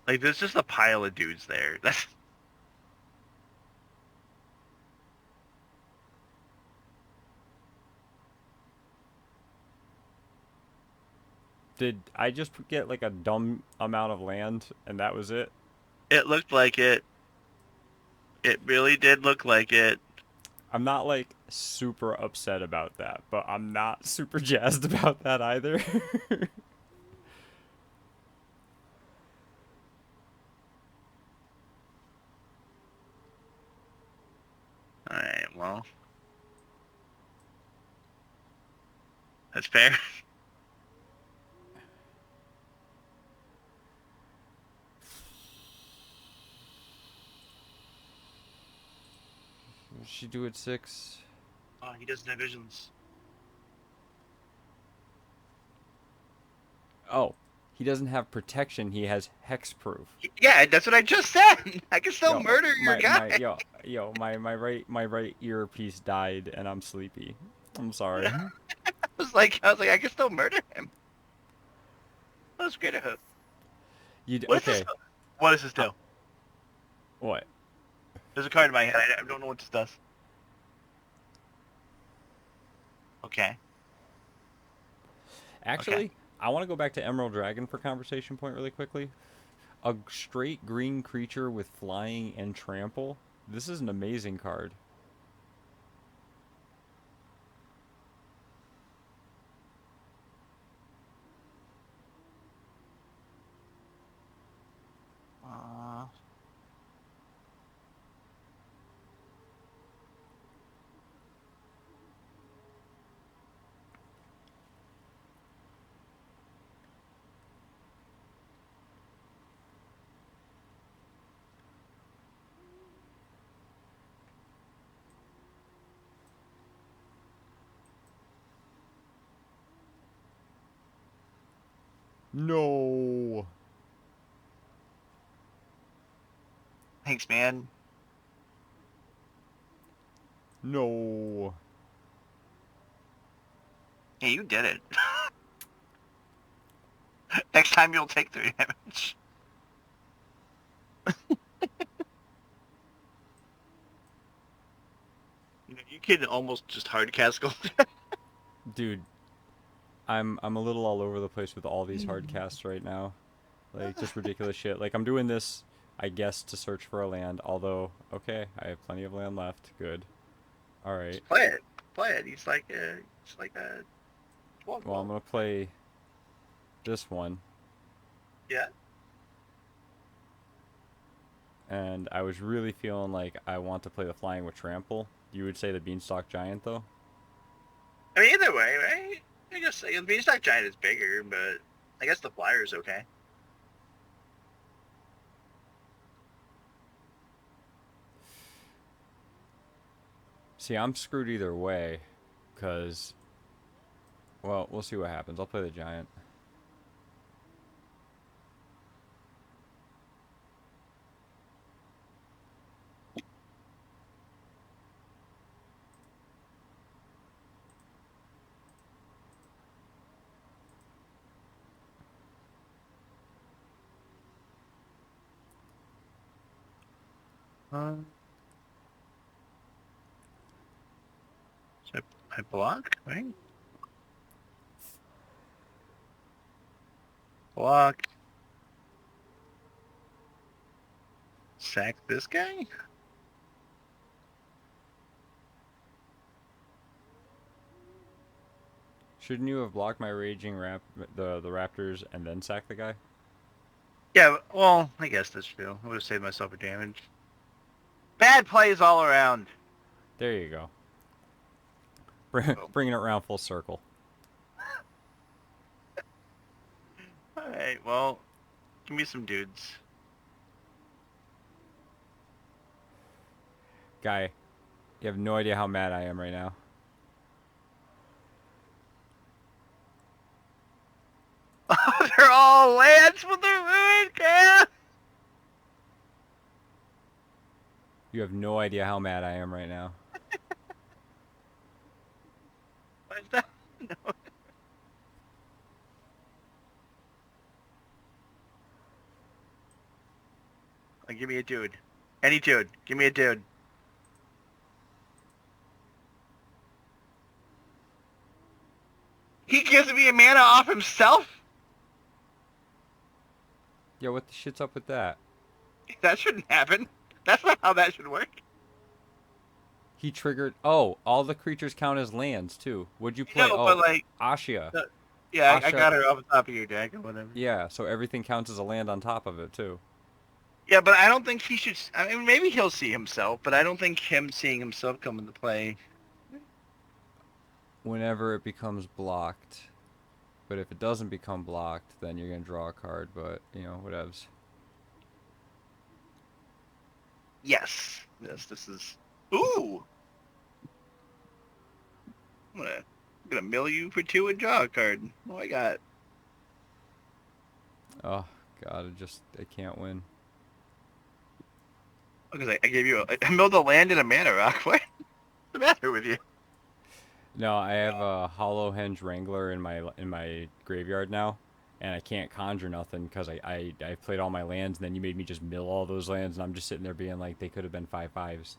Like there's just a pile of dudes there. That's Did I just get like a dumb amount of land and that was it? it looked like it. It really did look like it. I'm not like super upset about that, but I'm not super jazzed about that either. Alright, well. That's fair. What did she do at 6? Oh, he doesn't have visions. Oh, he doesn't have protection. He has hexproof. Yeah, that's what I just said. I can still Yo, murder your guy. my right earpiece died and I'm sleepy. I'm sorry. I was like, I can still murder him. Let's get a hook. What is Okay? this? What does this do? What? There's a card in my head. I don't know what this does. Okay. Actually, I want to go back to Emerald Dragon for conversation point really quickly. A straight green creature with flying and trample. This is an amazing card. No. Thanks, man. No. Yeah, you did it. Next time you'll take 3 damage. You can almost just hard cast gold. Dude, I'm a little all over the place with all these hard casts right now. Like just ridiculous shit. Like I'm doing this, I guess, to search for a land. Although, okay, I have plenty of land left. Good. All right. Play it. Play it. He's like a 12 Well, I'm gonna play this one. Yeah. And I was really feeling like I want to play the Flying with Trample. You would say the Beanstalk Giant, though? I mean, either way, right? I guess the Beanstalk Giant is bigger, but I guess the Flyer is okay. See, I'm screwed either way, because, well, we'll see what happens. I'll play the giant. So I block, right? Block. Sack this guy? Shouldn't you have blocked my raging the raptors and then sack the guy? Yeah, well, I guess that's true. I would have saved myself a damage. Bad plays all around. There you go. Oh. Bringing it around full circle. Alright, well, give me some dudes. Guy, you have no idea how mad I am right now. Oh, they're all lands with the ruined camp! You have no idea how mad I am right now. What's that? No. Give me a dude. Any dude. Give me a dude. He gives me a mana off himself? Yeah, what the shit's up with that? That shouldn't happen. That's not how that should work. He triggered... Oh, all the creatures count as lands, too. What'd you play? No, oh, but like... Ashia. Yeah, I Asha- got her off the top of your deck or whatever. Yeah, so everything counts as a land on top of it, too. Yeah, but I don't think he should... I mean, maybe he'll see himself, but I don't think him seeing himself come into play. Whenever it becomes blocked. But if it doesn't become blocked, then you're going to draw a card, but, you know, whatevs. Yes. Yes, this is... Ooh! I'm gonna mill you for 2 and draw a card. What I got? Oh, God, I can't win. Because I gave you I milled a land and a mana rock. What's the matter with you? No, I have a Hollow Henge Wrangler in my graveyard now, and I can't conjure nothing because I played all my lands, and then you made me just mill all those lands, and I'm just sitting there being like, they could have been 5/5s.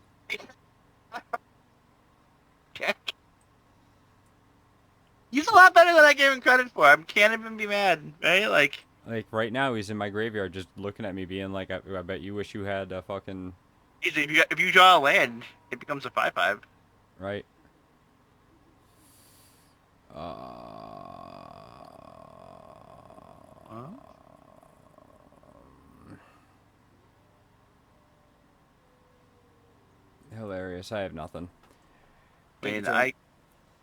He's a lot better than I gave him credit for. I can't even be mad, right? Like right now, he's in my graveyard just looking at me being like, I bet you wish you had a fucking... if you draw a land, it becomes a 5/5. Right? Hilarious. I have nothing. I mean,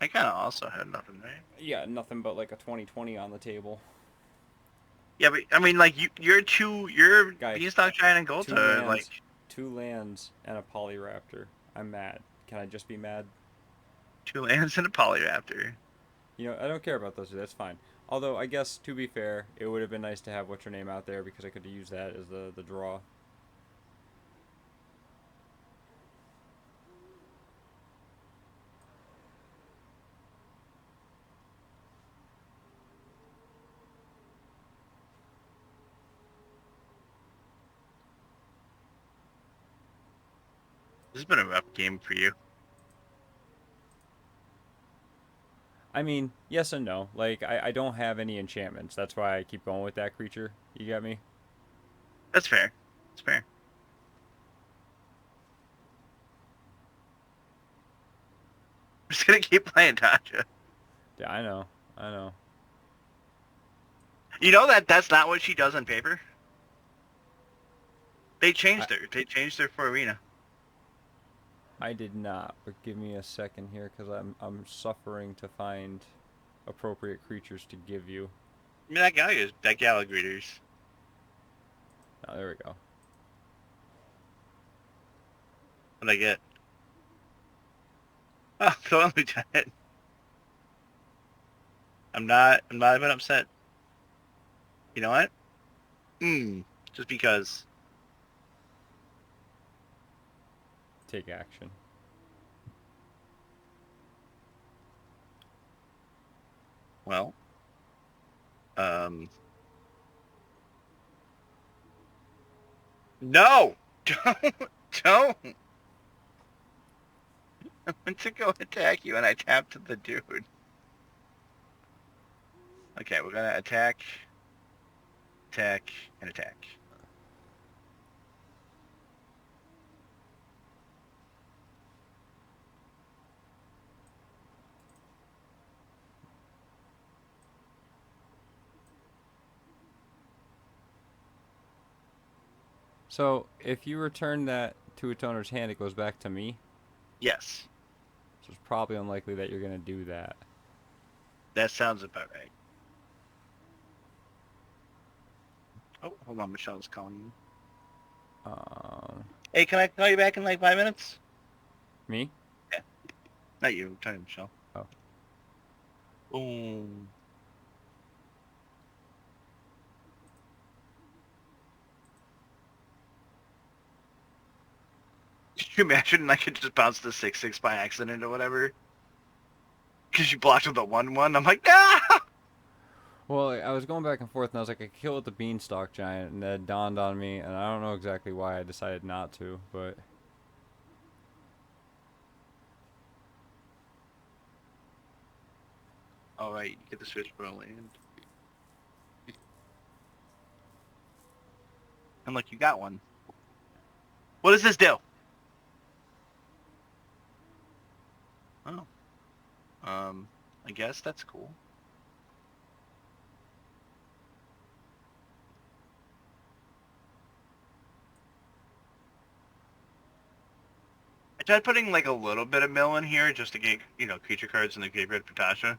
I kind of also had nothing, right? Yeah, nothing but like a 20/20 on the table. Yeah, but I mean, like you're Guys, Beanstalk Giant and Golta, like 2 lands and a Polyraptor. I'm mad. Can I just be mad? 2 lands and a Polyraptor. You know, I don't care about those two. That's fine. Although, I guess, to be fair, it would have been nice to have What's Her Name out there because I could have used that as the draw. This has been a rough game for you. I mean, yes and no. Like, I don't have any enchantments. That's why I keep going with that creature. You get me? That's fair. That's fair. I'm just gonna keep playing Tasha. Yeah, I know. I know. You know that's not what she does on paper. They changed her. They changed her for Arena. I did not, but give me a second here because I'm suffering to find appropriate creatures to give you. I mean, that Gallagher's. Oh, there we go. What I get? Oh, go on, Lieutenant. I'm not even upset. You know what? Just because. Take action. Well, no! Don't! I went to go attack you and I tapped the dude. Okay, we're gonna attack, and attack. So if you return that to its owner's hand, it goes back to me. Yes, So it's probably unlikely that you're gonna do that. that sounds about right. Oh, hold on, Michelle's calling you. Hey, can I call you back in like 5 minutes? Me? Not you, I'm talking to Michelle. Oh. Boom. Could you imagine I could just bounce the 6-6 by accident or whatever? Because you blocked with a 1-1? I'm like, no! Well, I was going back and forth, and I was like, I could kill with the beanstalk giant, and that dawned on me, and I don't know exactly why I decided not to, but Alright, you get the switch for a land. And look, you got one. What does this do? Oh. I guess that's cool. I tried putting like a little bit of mill in here just to get, creature cards in the graveyard for Tasha.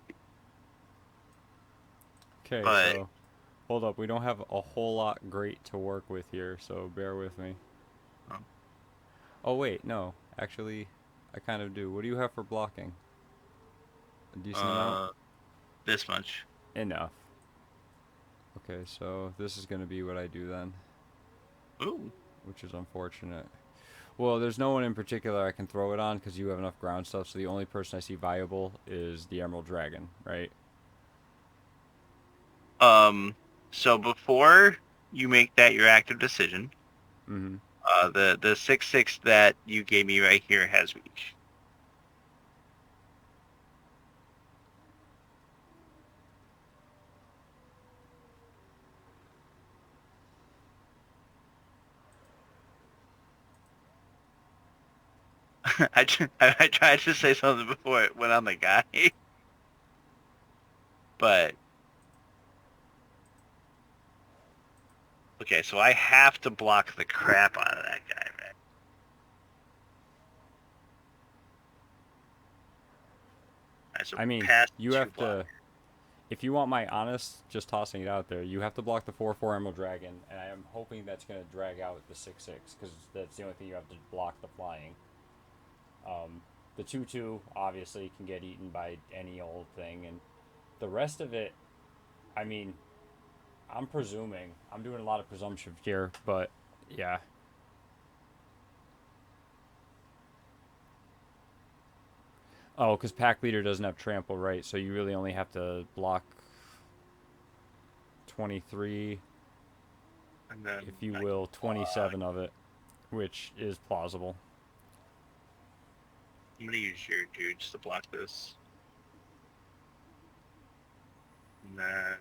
okay, But- so hold up, we don't have a whole lot great to work with here, so bear with me. Oh. Oh wait, no, actually, I kind of do. What do you have for blocking? A decent amount? This much. Enough. Okay, so this is gonna be what I do then, Ooh. which is unfortunate. Well, there's no one in particular I can throw it on because you have enough ground stuff, so the only person I see viable is the Emerald Dragon, right? So before you make that your active decision, Mm-hmm. the 6-6 that you gave me right here has reach. I tried to say something before it went on the guy, but okay, so I have to block the crap out of that guy, right? Alright, so I mean, past you 2 have to, block. if you want my honest, just tossing it out there, you have to block the 4/4 Emerald Dragon, and I am hoping that's going to drag out the 6/6, because that's the only thing you have to block the flying. The 2/2 obviously can get eaten by any old thing, and the rest of it, I mean, I'm presuming, I'm doing a lot of presumption here, but yeah. Oh, because Pack Leader doesn't have trample, right? So you really only have to block 23, And then if you I will, can block. 27 of it, which is plausible. I'm gonna use your dudes to block this. And then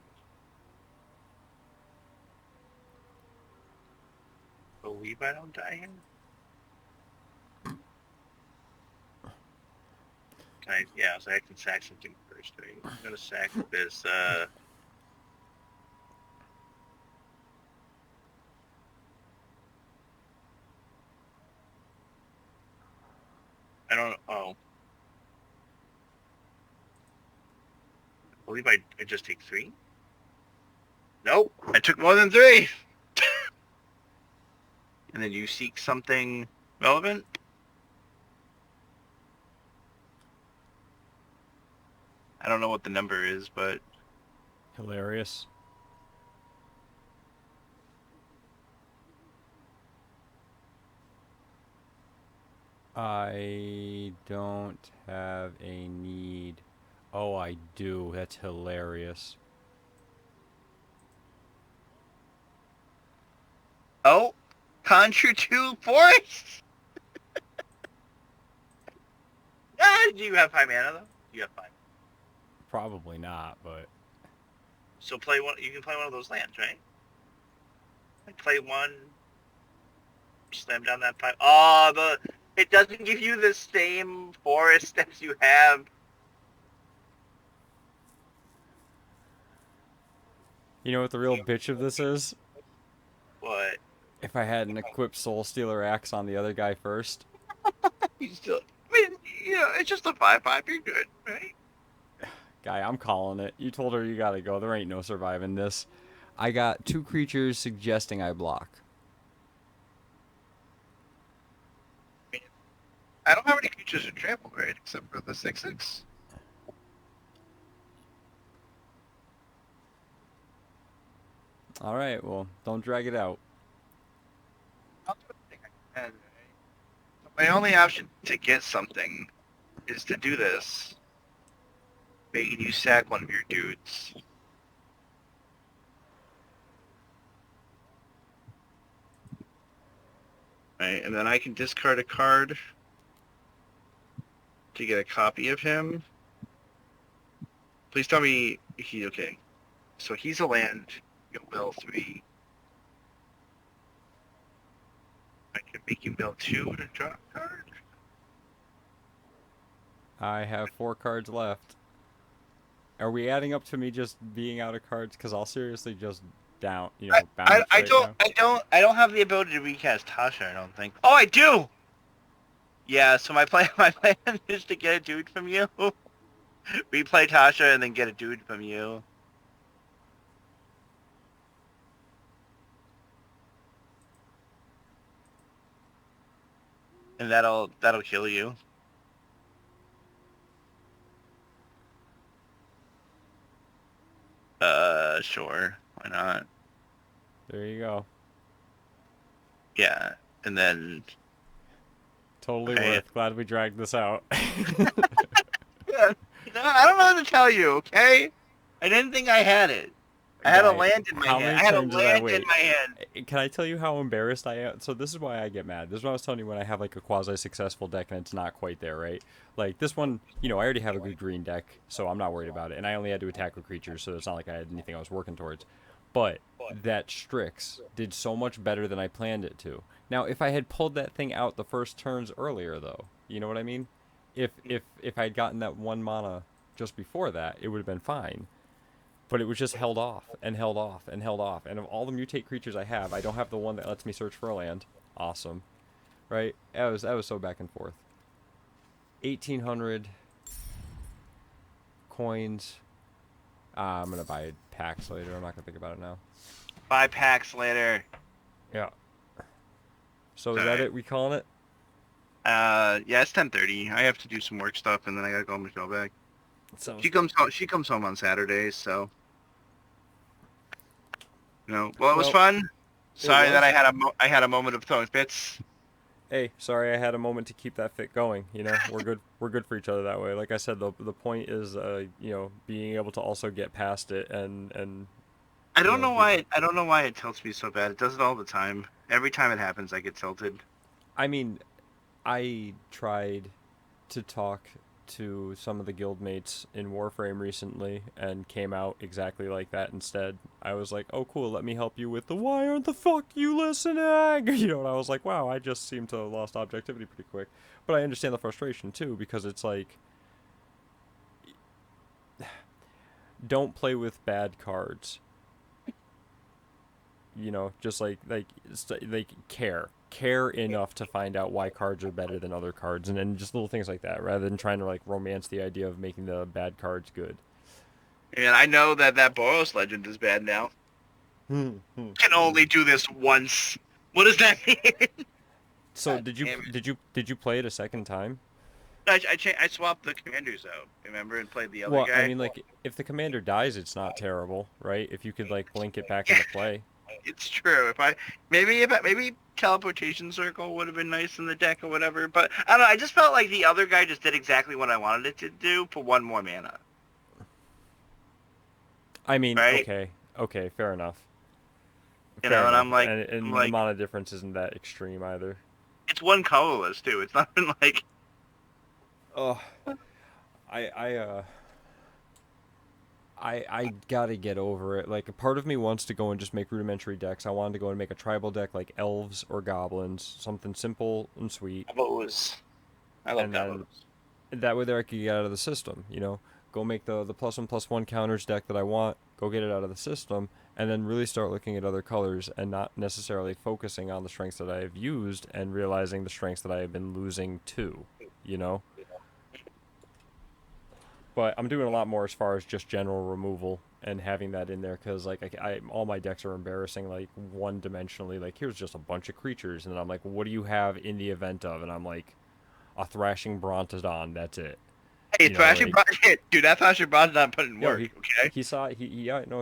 believe I don't die here. So I can sack something first, right? I'm gonna sack this, I don't, I believe I just take 3. Nope, I took more than 3! And then you seek something relevant? I don't know what the number is, but Hilarious. I don't have a need. Oh, I do. That's hilarious. oh, Contra 2 Forest. Do you have 5 mana though? You have 5. Probably not, but So play one. You can play one of those lands, right? Like play one, slam down that 5. Oh, it doesn't give you the same forest steps you have. you know what the real bitch of this is? What? If I had an equipped Soul Stealer axe on the other guy first. You still? I mean, it's just a 5/5. You're good, right? Guy, I'm calling it. You told her you gotta go. There ain't no surviving this. I got 2 creatures suggesting I block. I don't have any creatures in trample, right? Except for the 6/6. Alright, well, don't drag it out. I'll do anything I can, right? My only option to get something is to do this, making you sack one of your dudes. Right, and then I can discard a card to get a copy of him. Please tell me okay. So he's a land. You mill 3. I can make you mill 2 to draw a card. I have 4 cards left. Are we adding up to me just being out of cards? Because I'll seriously just bounce I right now. I don't have the ability to recast Tasha, I don't think. Oh, I do. Yeah, so my plan is to get a dude from you. Replay Tasha and then get a dude from you. And that'll kill you. Sure. Why not? There you go. Yeah, and then Totally Okay. worth. Glad we dragged this out. yeah, I don't know what to tell you. Okay, I didn't think I had it. I had a Guy, land in my how hand. many I had a turns did I land in wait? my hand. Can I tell you how embarrassed I am? So this is why I get mad. This is what I was telling you when I have like a quasi-successful deck and it's not quite there, right? Like this one, I already have a good green deck, so I'm not worried about it. And I only had to attack with creatures, so it's not like I had anything I was working towards. But that Strix did so much better than I planned it to. Now, if I had pulled that thing out the first turns earlier, though, you know what I mean? If I'd gotten that 1 mana just before that, it would have been fine. But it was just held off and held off and held off. And of all the mutate creatures I have, I don't have the one that lets me search for a land. Awesome. Right? That was so back and forth. 1,800 coins. I'm going to buy packs later. I'm not going to think about it now. 5 packs later. Yeah. So is that it? We calling it? Yeah, it's 10:30. I have to do some work stuff, and then I gotta go Michelle back. So She comes home on Saturdays, so. Well, it was Well, fun. Sorry was. that I had a moment of throwing fits. hey, sorry I had a moment to keep that fit going. We're good for each other that way. Like I said, the point is being able to also get past it and I don't know Yeah. why it tilts me so bad. It does it all the time. Every time it happens, I get tilted. I mean, I tried to talk to some of the guildmates in Warframe recently and came out exactly like that instead. I was like, oh cool, let me help you with the why aren't the fuck you listening? And I was like, wow, I just seem to have lost objectivity pretty quick. But I understand the frustration too, because it's like, don't play with bad cards. Just like care enough to find out why cards are better than other cards, and then just little things like that, rather than trying to like romance the idea of making the bad cards good. And I know that Boros legend is bad now. Can only do this once. What does that mean? So God did damn it. you play it a second time? I swapped the commanders out. Remember, and played the other Well, guy. I mean, like, if the commander dies, it's not terrible, right? If you could, like, blink it back into play. It's true. Maybe teleportation circle would have been nice in the deck or whatever. But I don't know. I just felt like the other guy just did exactly what I wanted it to do for 1 more mana. I mean, Right? okay, fair enough. You Fair know, and enough. I'm like, and I'm the like, mana difference isn't that extreme either. it's 1 colorless too. It's not even like. Oh, I gotta get over it. Like, a part of me wants to go and just make rudimentary decks. I wanted to go and make a tribal deck like elves or goblins, something simple and sweet. Gobos. I love And then- Gobos. That way there I could get out of the system, you know? Go make the +1/+1 counters deck that I want, go get it out of the system, and then really start looking at other colors and not necessarily focusing on the strengths that I have used and realizing the strengths that I have been losing to, you know? But I'm doing a lot more as far as just general removal and having that in there because, like, all my decks are embarrassing, like, one-dimensionally. Like, here's just a bunch of creatures, and then I'm like, what do you have in the event of? And I'm like, a Thrashing Brontodon, that's it. Hey, You know, Thrashing like- Brontodon, dude, that Thrashing Brontodon put in Yo, work, okay?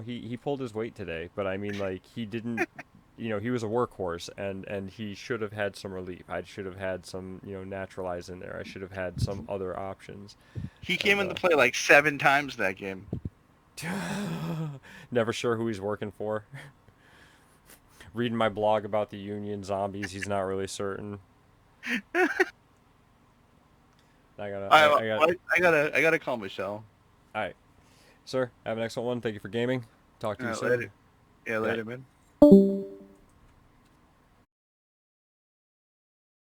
He pulled his weight today, but I mean, like, he didn't, you know, he was a workhorse, and he should have had some relief. I should have had some, you know, naturalize in there. I should have had some other options. He came And, into play like 7 times that game. Never sure who he's working for. Reading my blog about the Union zombies, he's not really certain. I gotta call Michelle. Alright. Sir, have an excellent one. Thank you for gaming. Talk to you soon. Later. Yeah, later, man.